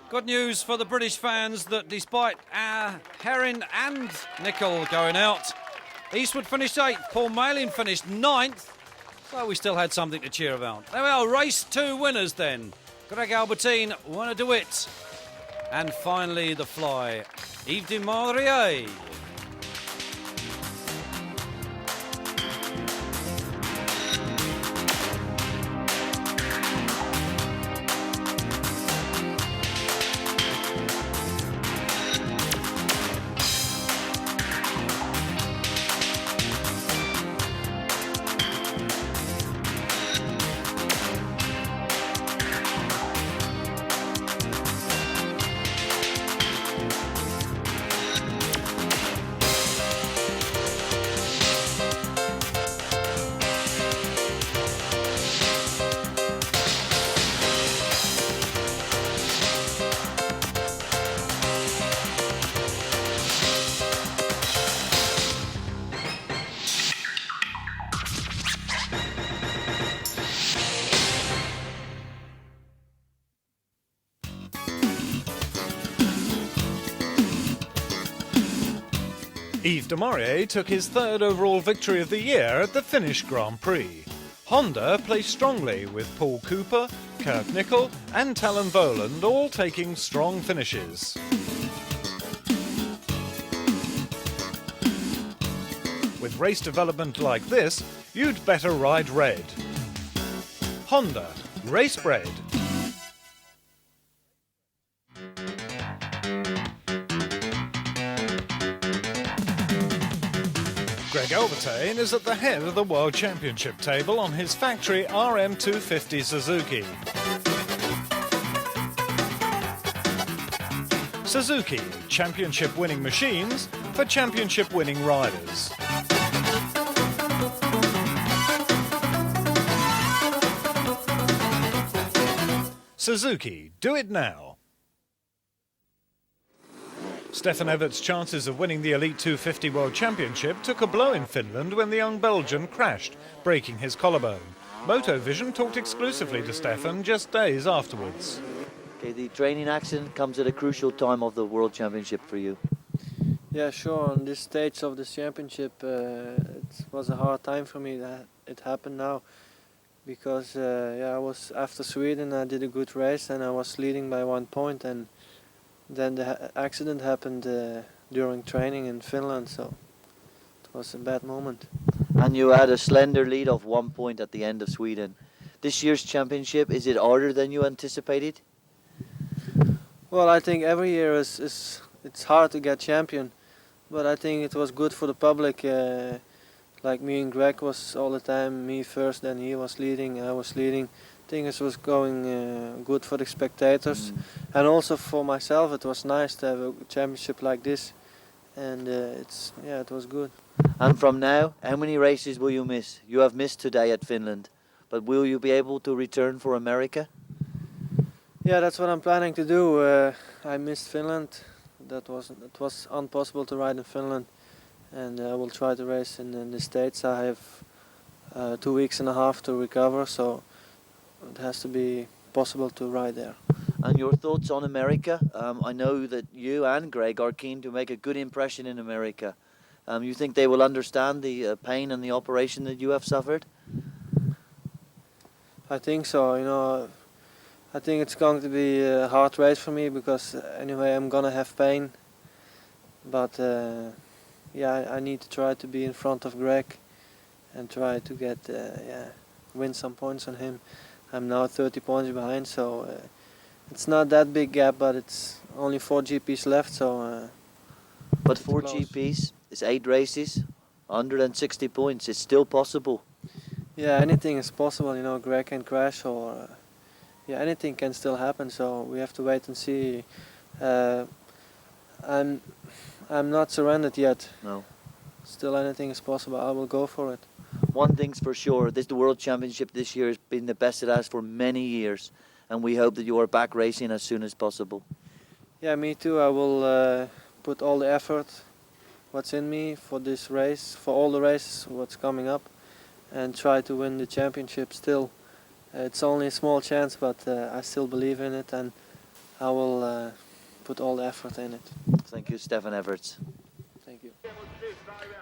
Good news for the British fans that despite Herring and Nicol going out, Eastwood finished 8th, Paul Malin finished 9th, so we still had something to cheer about. There we are, race 2 winners then. Greg Albertine, Werner de Witt, and finally the fly, Yves de Maurier. Yves de Maurier took his 3rd overall victory of the year at the Finnish Grand Prix. Honda placed strongly with Paul Cooper, Kurt Nicol and Talon Voland all taking strong finishes. With race development like this, you'd better ride red. Honda, race bred. Greg Albertine is at the head of the World Championship table on his factory RM250 Suzuki. Suzuki, championship-winning machines for championship-winning riders. Suzuki, do it now. Stefan Everts' chances of winning the Elite 250 World Championship took a blow in Finland when the young Belgian crashed, breaking his collarbone. Motovision talked exclusively to Stefan just days afterwards. Okay, the training accident comes at a crucial time of the World Championship for you. Yeah, sure. On this stage of the championship, it was a hard time for me that it happened now, because I was after Sweden. I did a good race and I was leading by 1 point, and then the accident happened during training in Finland, so it was a bad moment. And you had a slender lead of 1 point at the end of Sweden. This year's championship, is it harder than you anticipated? Well, I think every year it's hard to get champion, but I think it was good for the public. Like me and Greg was all the time, me first, then he was leading, I was leading. I think it was going good for the spectators, and also for myself. It was nice to have a championship like this, and it was good. And from now, how many races will you miss? You have missed today at Finland, but will you be able to return for America? Yeah, that's what I'm planning to do. I missed Finland. It was impossible to ride in Finland, and I will try to race in the States. I have 2 weeks and a half to recover, so it has to be possible to ride there. And your thoughts on America? I know that you and Greg are keen to make a good impression in America. You think they will understand the pain and the operation that you have suffered? I think so. I think it's going to be a hard race for me, because anyway I'm gonna have pain. But I need to try to be in front of Greg and try to get win some points on him. I'm now 30 points behind, so it's not that big gap, but it's only 4 GPs left, so... But 4 GPs is 8 races, 160 points, it's still possible. Yeah, anything is possible, Greg can crash, or... anything can still happen, so we have to wait and see. I'm not surrendered yet. No. Still anything is possible, I will go for it. One thing's for sure, the World Championship this year has been the best it has for many years, and we hope that you are back racing as soon as possible. Yeah, me too. I will put all the effort, what's in me for this race, for all the races, what's coming up, and try to win the championship still. It's only a small chance, but I still believe in it, and I will put all the effort in it. Thank you, Stefan Everts. Thank you.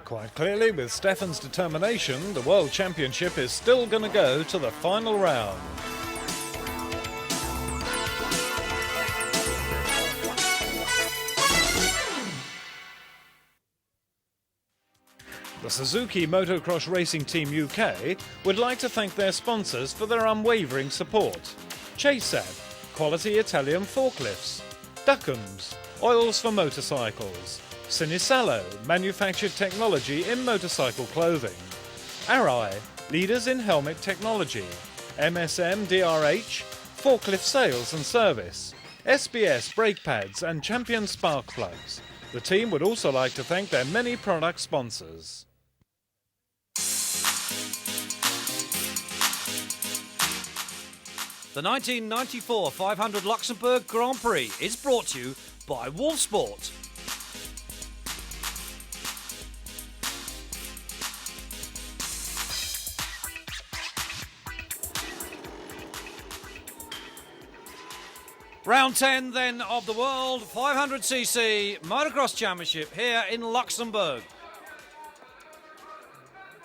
Quite clearly, with Stefan's determination, the World Championship is still going to go to the final round. The Suzuki Motocross Racing Team UK would like to thank their sponsors for their unwavering support. Chasab, quality Italian forklifts. Duckham's, oils for motorcycles. Sinisalo, manufactured technology in motorcycle clothing. Arai, leaders in helmet technology. MSM DRH, forklift sales and service. SBS brake pads and Champion spark plugs. The team would also like to thank their many product sponsors. The 1994 500 Luxembourg Grand Prix is brought to you by Wolfsport. Round 10 then of the World 500cc Motocross Championship here in Luxembourg.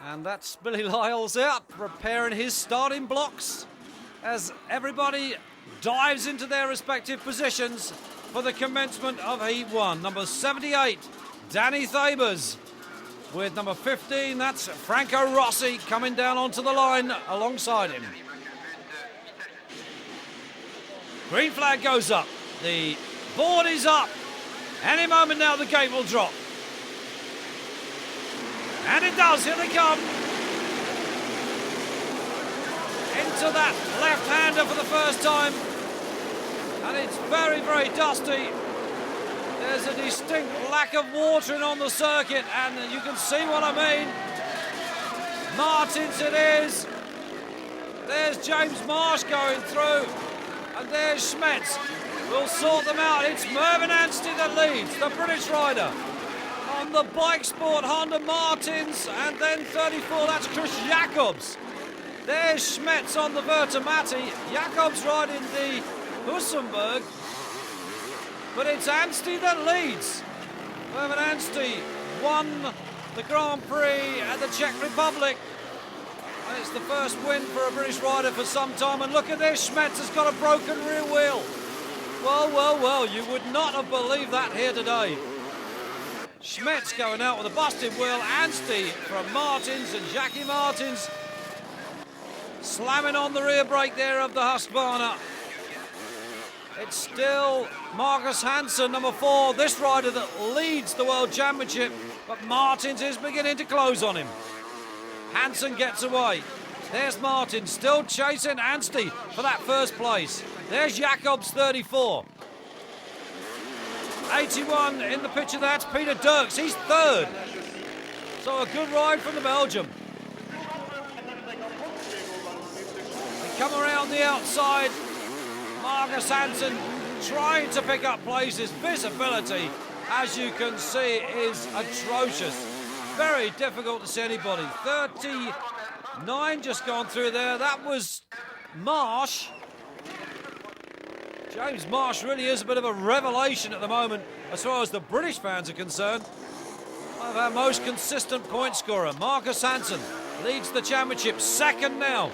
And that's Billy Lyles out, preparing his starting blocks as everybody dives into their respective positions for the commencement of Heat 1. Number 78, Danny Thabers. With number 15, that's Franco Rossi coming down onto the line alongside him. Green flag goes up. The board is up. Any moment now the gate will drop. And it does. Here they come. Into that left-hander for the first time. And it's very, very dusty. There's a distinct lack of watering on the circuit, and you can see what I mean. Martins it is. There's James Marsh going through. And there's Schmetz. We'll sort them out. It's Mervyn Anstey that leads, the British rider. On the bike sport, Honda Martins, and then 34, that's Chris Jacobs. There's Schmetz on the Vertemati. Jacobs riding the Luxembourg. But it's Anstey that leads. Mervyn Anstey won the Grand Prix at the Czech Republic. And it's the first win for a British rider for some time. And look at this, Schmetz has got a broken rear wheel. Well, well, well, you would not have believed that here today. Schmetz going out with a busted wheel. Anstey from Martins and Jackie Martins slamming on the rear brake there of the Husqvarna. It's still Marcus Hansen, number 4, this rider that leads the World Championship. But Martins is beginning to close on him. Hansen gets away. There's Martin still chasing Anstey for that first place. There's Jacobs, 34. 81 in the picture, that's Peter Dirks. He's 3rd. So a good ride from the Belgium. They come around the outside. Marcus Hansen trying to pick up places. Visibility, as you can see, is atrocious. Very difficult to see anybody. 39 just gone through there. That was Marsh. James Marsh really is a bit of a revelation at the moment as far as the British fans are concerned. One of our most consistent point scorer. Marcus Hansen leads the championship, 2nd now.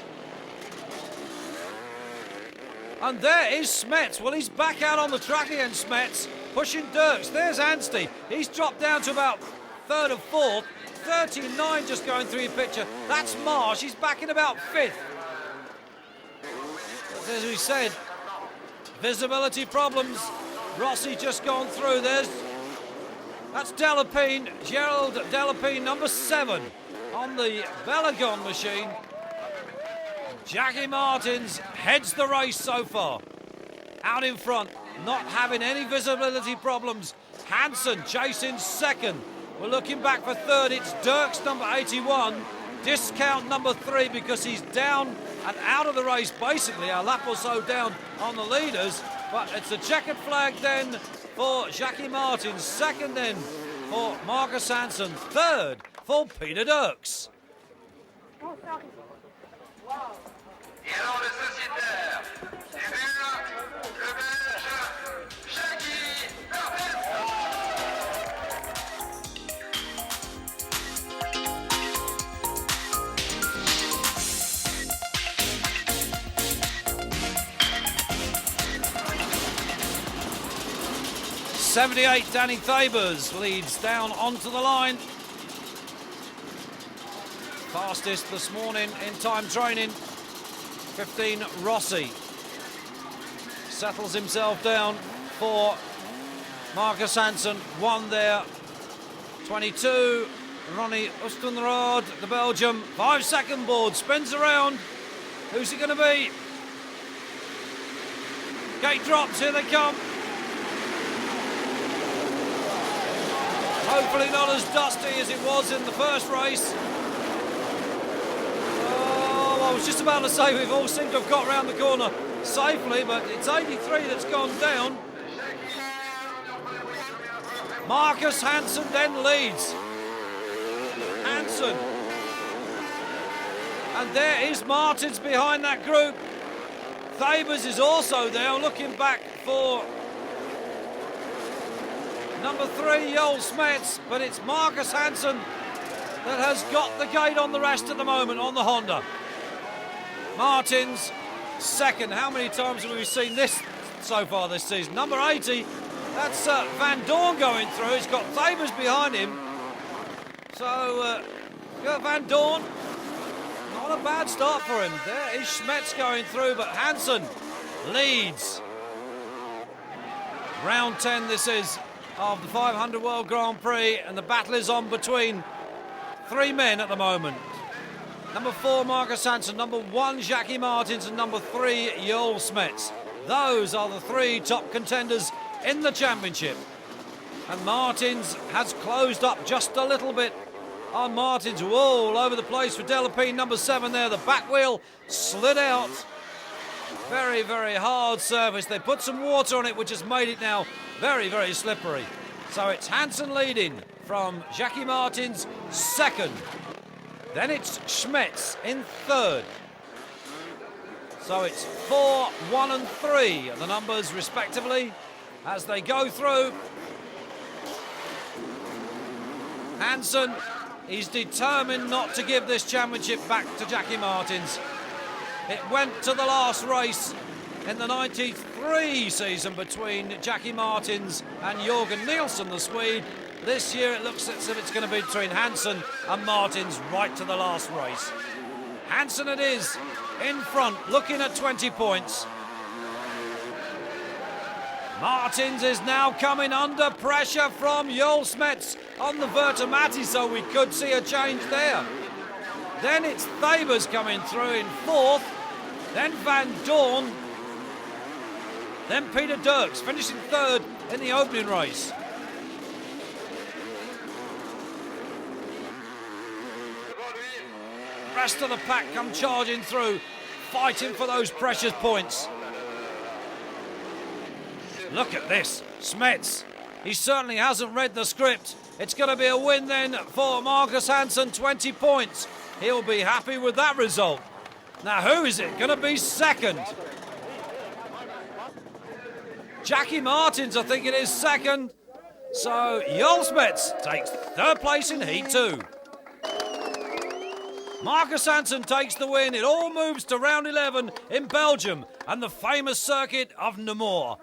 And there is Schmetz. Well, he's back out on the track again, Schmetz, pushing Dirks. There's Anstey. He's dropped down to about 3rd or 4th. 39 just going through your picture. That's Marsh. He's back in about 5th. But as we said, visibility problems. Rossi just gone through. That's Delapine, Gerald Delapine, number 7 on the Belagon machine. Jackie Martins heads the race so far. Out in front, not having any visibility problems. Hansen chasing 2nd. We're looking back for 3rd. It's Dirks, number 81. Discount number 3 because he's down and out of the race, basically a lap or so down on the leaders. But it's a checkered flag then for Jackie Martins. 2nd then for Marcus Hansen. 3rd for Peter Dirks. Et alors le sociétaire, les bulles, le belge 78, Danny Thabers leads down onto the line. Fastest this morning in time training, 15 Rossi. Settles himself down for Marcus Hansen, 1 there. 22, Ronnie Oostenrode, the Belgium. 5-second board, spins around. Who's it going to be? Gate drops, here they come. Hopefully not as dusty as it was in the first race. Oh, I was just about to say we've all seemed to have got round the corner safely, but it's 83 that's gone down. Marcus Hansen then leads. Hansen. And there is Martins behind that group. Thabers is also there, looking back for number 3, Joel Smets, but it's Marcus Hansen that has got the gate on the rest at the moment on the Honda. Martins, second. How many times have we seen this so far this season? Number 80, that's Van Dorn going through. He's got Thabers behind him. So, Van Dorn, not a bad start for him. There is Smets going through, but Hansen leads. Round 10 this is of the 500 World Grand Prix, and the battle is on between 3 men at the moment. Number 4, Marcus Hansen, number 1, Jackie Martins, and number 3, Joel Smets. Those are the 3 top contenders in the championship. And Martins has closed up just a little bit on Martins. Whoa, all over the place for Delapine, number 7 there. The back wheel slid out. Very, very hard surface. They put some water on it, which has made it now very, very slippery. So it's Hansen leading from Jackie Martins, second. Then it's Smets in third. So it's 4, 1 and 3, the numbers respectively, as they go through. Hansen, he's determined not to give this championship back to Jackie Martins. It went to the last race in the 93 season between Jackie Martins and Jörgen Nielsen, the Swede. This year it looks as if it's going to be between Hansen and Martins right to the last race. Hansen it is, in front, looking at 20 points. Martins is now coming under pressure from Joel Smets on the Vertemati, so we could see a change there. Then it's Thabers coming through in fourth, then Van Dorn, then Peter Dirks finishing third in the opening race. The rest of the pack come charging through, fighting for those precious points. Look at this, Smets. He certainly hasn't read the script. It's going to be a win then for Marcus Hansen, 20 points. He'll be happy with that result. Now, who is it going to be second? Jackie Martins, I think it is second. So, Joel Smets takes third place in Heat 2. Marcus Hansen takes the win. It all moves to round 11 in Belgium and the famous circuit of Namur.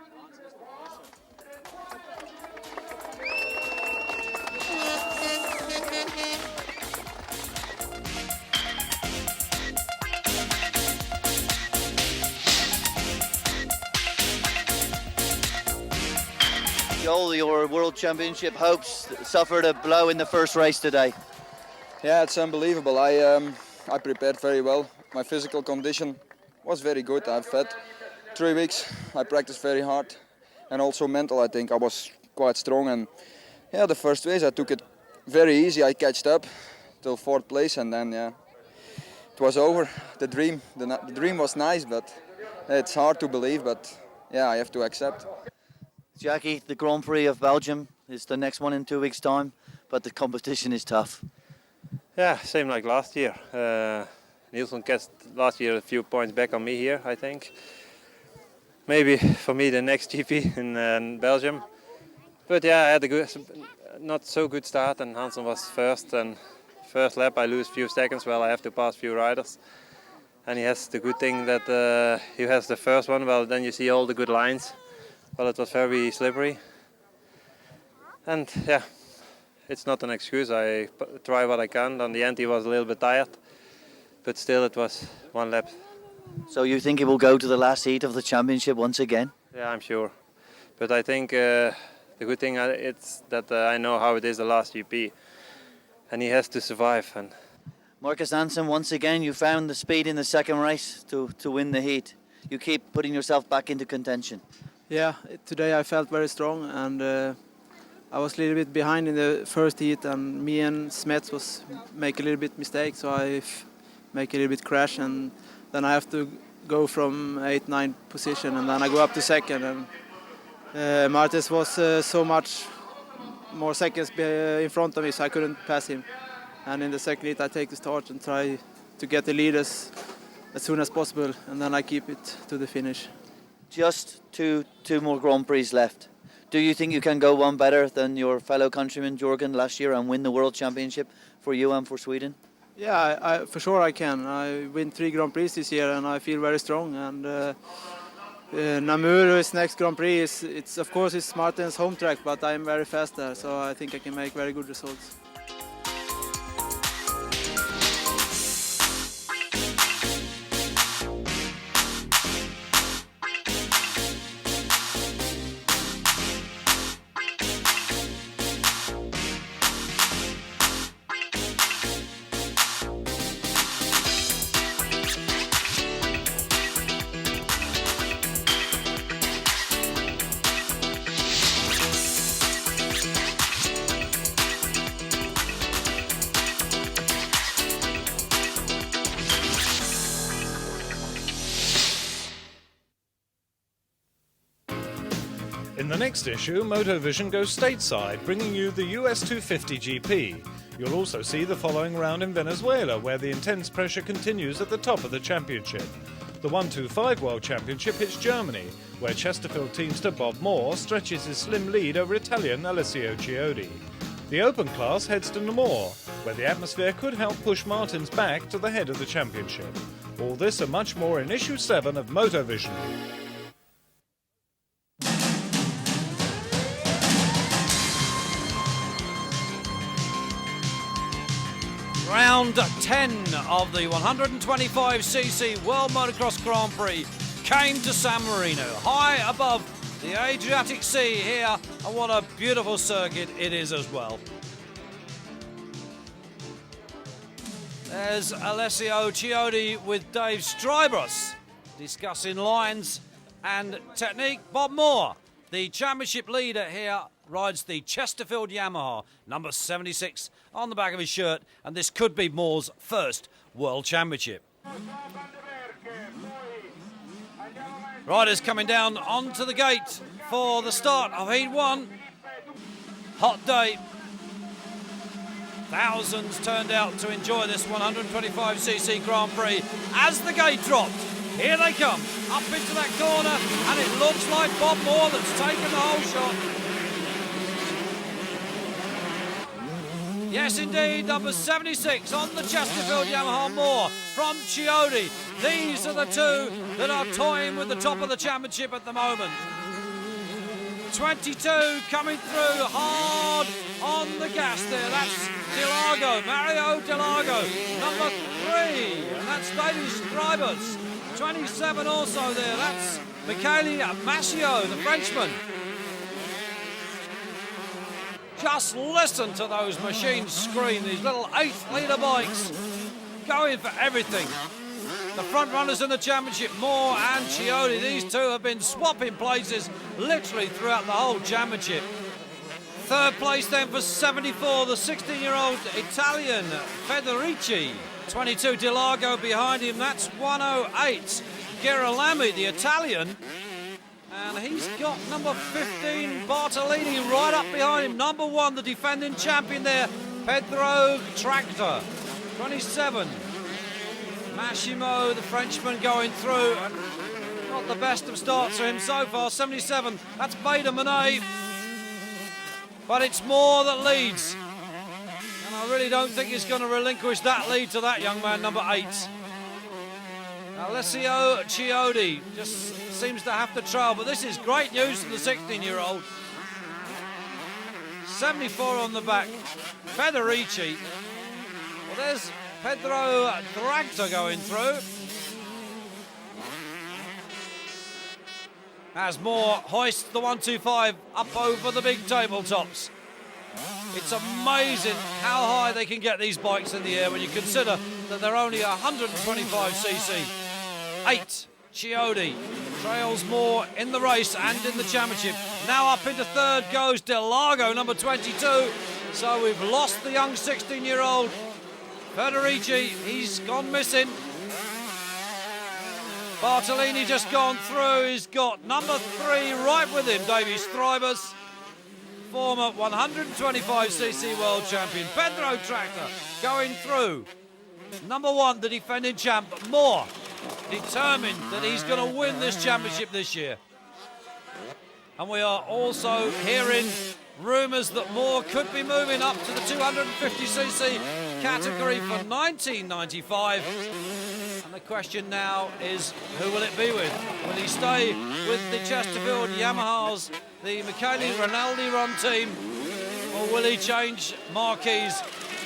Joel, your World Championship hopes suffered a blow in the first race today. Yeah, it's unbelievable. I prepared very well. My physical condition was very good. I've had 3 weeks. I practiced very hard, and also mental. I think I was quite strong. And yeah, the first race I took it very easy. I catched up till 4th place, and then yeah, it was over. The dream was nice, but it's hard to believe. But yeah, I have to accept. Jackie, the Grand Prix of Belgium is the next one in 2 weeks' time, but the competition is tough. Yeah, same like last year. Nielsen gets last year a few points back on me here, I think. Maybe for me the next GP in Belgium. But yeah, I had a not so good start, and Hansen was first. And first lap I lose a few seconds. Well, I have to pass a few riders. And he has the good thing that he has the first one. Well, then you see all the good lines. Well, it was very slippery. And yeah, it's not an excuse. I try what I can. On the end, he was a little bit tired, but still, it was one lap. So you think he will go to the last heat of the championship once again? Yeah, I'm sure. But I think the good thing it's that I know how it is the last GP, and he has to survive. And Marcus Hansen, once again, you found the speed in the second race to win the heat. You keep putting yourself back into contention. Yeah, today I felt very strong, and I was a little bit behind in the first heat, and me and Smets was make a little bit mistake, so I make a little bit crash, and then I have to go from 8-9 position, and then I go up to second, and Martes was so much more seconds in front of me, so I couldn't pass him. And in the second heat I take the start and try to get the lead as soon as possible, and then I keep it to the finish. Just two more Grand Prix left. Do you think you can go one better than your fellow countryman Jürgen last year and win the World Championship for you and for Sweden? Yeah, I for sure I can. I win 3 Grand Prix this year, and I feel very strong. And Namuru's next Grand Prix it's of course it's Martin's home track, but I'm very fast there, so I think I can make very good results. In the next issue, Motovision goes stateside, bringing you the US 250 GP. You'll also see the following round in Venezuela, where the intense pressure continues at the top of the championship. The 125 World Championship hits Germany, where Chesterfield teamster Bob Moore stretches his slim lead over Italian Alessio Chiodi. The Open class heads to Namur, where the atmosphere could help push Martins back to the head of the championship. All this and much more in issue 7 of Motovision. Round 10 of the 125cc World Motocross Grand Prix came to San Marino, high above the Adriatic Sea here, and what a beautiful circuit it is as well. There's Alessio Chiodi with Dave Strybros discussing lines and technique. Bob Moore, the championship leader here, rides the Chesterfield Yamaha, number 76 on the back of his shirt, and this could be Moore's first World Championship. Riders coming down onto the gate for the start of Heat 1. Hot day. Thousands turned out to enjoy this 125cc Grand Prix. As the gate dropped, here they come, up into that corner, and it looks like Bob Moore that's taken the whole shot. Yes, indeed, number 76 on the Chesterfield Yamaha, Moore from Chiodi. These are the two that are toying with the top of the championship at the moment. 22 coming through hard on the gas there. That's Delago, Mario Delago, number 3, and that's David Strybers. 27 also there, that's Michele Mascio, the Frenchman. Just listen to those machines scream, these little 8-litre bikes going for everything. The front runners in the championship, Moore and Chiodi, these two have been swapping places literally throughout the whole championship. Third place then for 74, the 16-year-old Italian Federici. 22 Delago behind him, that's 108. Girolami, the Italian. And he's got number 15, Bartolini, right up behind him. Number 1, the defending champion there, Pedro Tractor. 27. Massimo, the Frenchman, going through. Not the best of starts for him so far. 77, that's Bader Monet. But it's Moore that leads. And I really don't think he's going to relinquish that lead to that young man, number 8. Alessio Chiodi just seems to have to trail, but this is great news for the 16-year-old. 74 on the back. Federici. Well, there's Pedro Tracta going through. As Moore hoists the 125 up over the big tabletops. It's amazing how high they can get these bikes in the air when you consider that they're only 125cc. 8, Chiodi trails Moore in the race and in the championship. Now up into third goes Delago, number 22. So we've lost the young 16-year-old Federici. He's gone missing. Bartolini just gone through. He's got number 3 right with him, Davy Strybus, former 125cc world champion. Pedro Tracta going through. Number 1, the defending champ, Moore, determined that he's going to win this championship this year. And we are also hearing rumours that Moore could be moving up to the 250cc category for 1995. And the question now is, who will it be with? Will he stay with the Chesterfield Yamahas, the Michele Rinaldi run team, or will he change marquees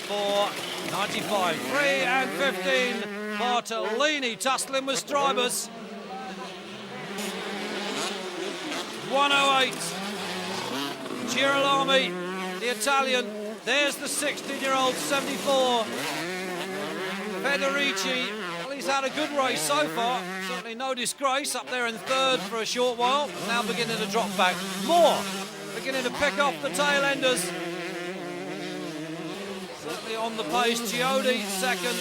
for 95? 3 and 15, Bartolini tussling with Strybus. 108, Girolami, the Italian. There's the 16-year-old, 74. Federici, well, he's had a good race so far. Certainly no disgrace, up there in third for a short while. Now beginning to drop back. Moore beginning to pick off the tail enders. Certainly on the pace. Chiodi, second.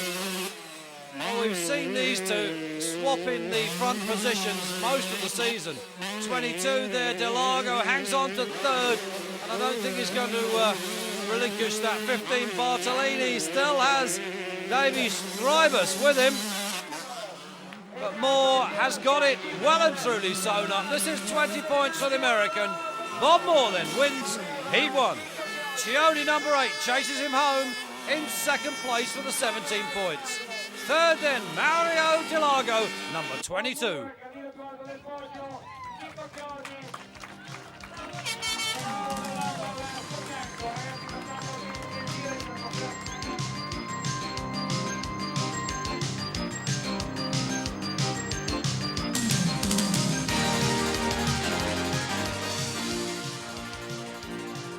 Well, we've seen these two swap in the front positions most of the season. 22 there, Delago hangs on to third, and I don't think he's going to relinquish that. 15, Bartolini still has Davy Strybus with him, but Moore has got it well and truly sewn up. This is 20 points for the American. Bob Moore then wins Heat 1. Chiodi, number 8, chases him home in second place for the 17 points. Third then, Mario Delago, number 22.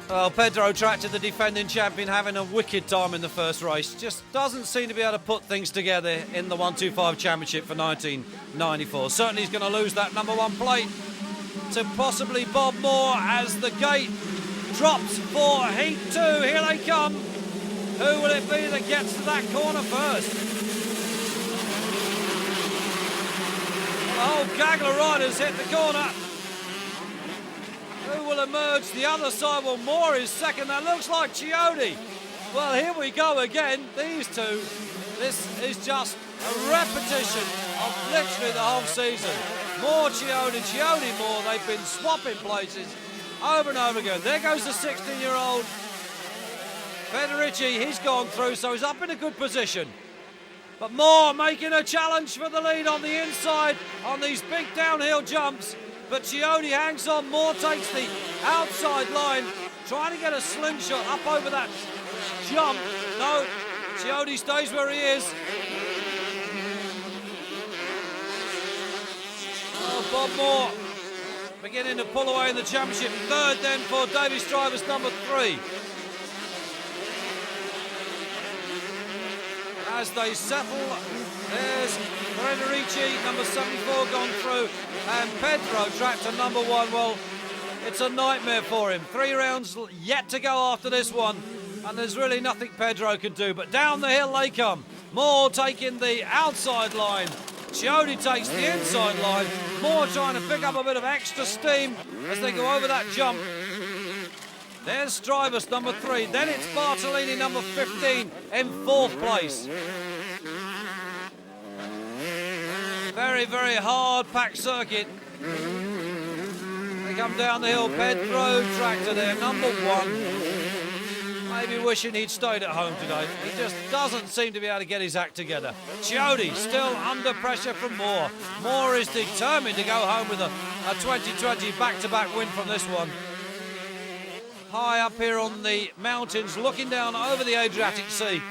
Well, Pedro Tracta, the defending champion, having a wicked time in the first race. Just doesn't seem to be able to put things together in the 125 championship for 1994. Certainly he's going to lose that number 1 plate to possibly Bob Moore as the gate drops for Heat 2. Here they come. Who will it be that gets to that corner first? The whole gaggle of riders hit the corner. Who will emerge the other side? Well, Moore is second. That looks like Chiodi. Well, here we go again. These two. This is just a repetition of literally the whole season. Moore, Chiodi, Chiodi, Moore. They've been swapping places over and over again. There goes the 16-year-old Federici. He's gone through, so he's up in a good position. But Moore making a challenge for the lead on the inside on these big downhill jumps. But Chiodi hangs on. Moore takes the outside line, trying to get a slingshot up over that jump. No, Chiodi stays where he is. Oh, Bob Moore beginning to pull away in the championship. Third then for Davy Strybus, number 3. As they settle, there's Federici, number 74, gone through, and Pedro Tracta, number 1. Well, it's a nightmare for him. 3 rounds yet to go after this one, and there's really nothing Pedro can do. But down the hill they come. Moore taking the outside line. Chiodi takes the inside line. Moore trying to pick up a bit of extra steam as they go over that jump. There's Strybus, number 3. Then it's Bartolini, number 15, in 4th place. Very, very hard packed circuit. They come down the hill. Pedro Tracta there, number 1. Maybe wishing he'd stayed at home today. He just doesn't seem to be able to get his act together. Chiodi still under pressure from Moore. Moore is determined to go home with a 2020 back-to-back win from this one. high up here on the mountains, looking down over the Adriatic Sea.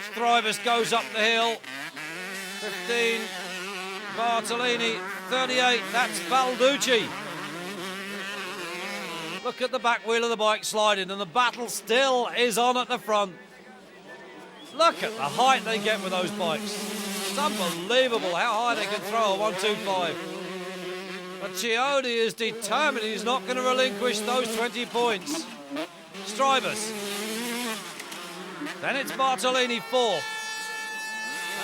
Strivus goes up the hill. 15, Bartolini, 38, that's Balducci. Look at the back wheel of the bike sliding, and the battle still is on at the front. Look at the height they get with those bikes. It's unbelievable how high they can throw a 125. But Chiodi is determined he's not going to relinquish those 20 points. Strivus. Then it's Bartolini fourth.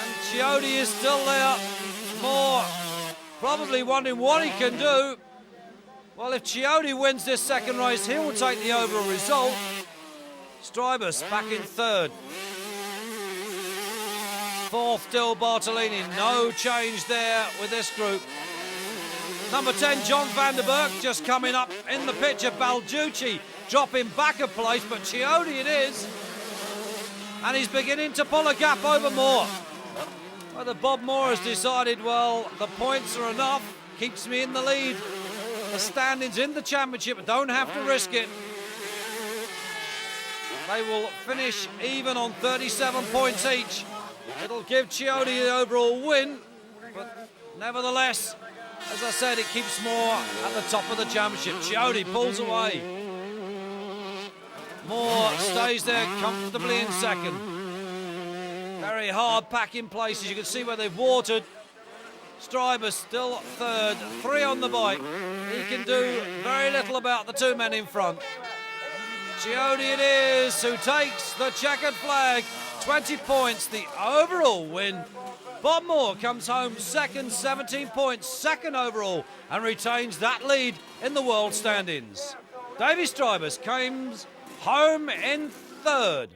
And Chiodi is still there. Moore probably wondering what he can do. Well, if Chiodi wins this second race, he will take the overall result. Strivus back in third. Fourth still Bartolini. No change there with this group. Number 10, John van der Berg, just coming up in the picture. Balducci dropping back a place, but Chiodi it is. And he's beginning to pull a gap over Moore. Whether Bob Moore has decided, well, the points are enough, keeps me in the lead. The standings in the championship, don't have to risk it. They will finish even on 37 points each. It'll give Chiodi the overall win, but nevertheless, as I said, it keeps Moore at the top of the championship. Chiodi pulls away. Moore stays there comfortably in second. Very hard pack in places. You can see where they've watered. Strivus still third, 3 on the bike. He can do very little about the 2 men in front. Chiodi it is who takes the checkered flag. 20 points, the overall win. Bob Moore comes home second, 17 points, second overall, and retains that lead in the world standings. Davy Strivus comes home in third.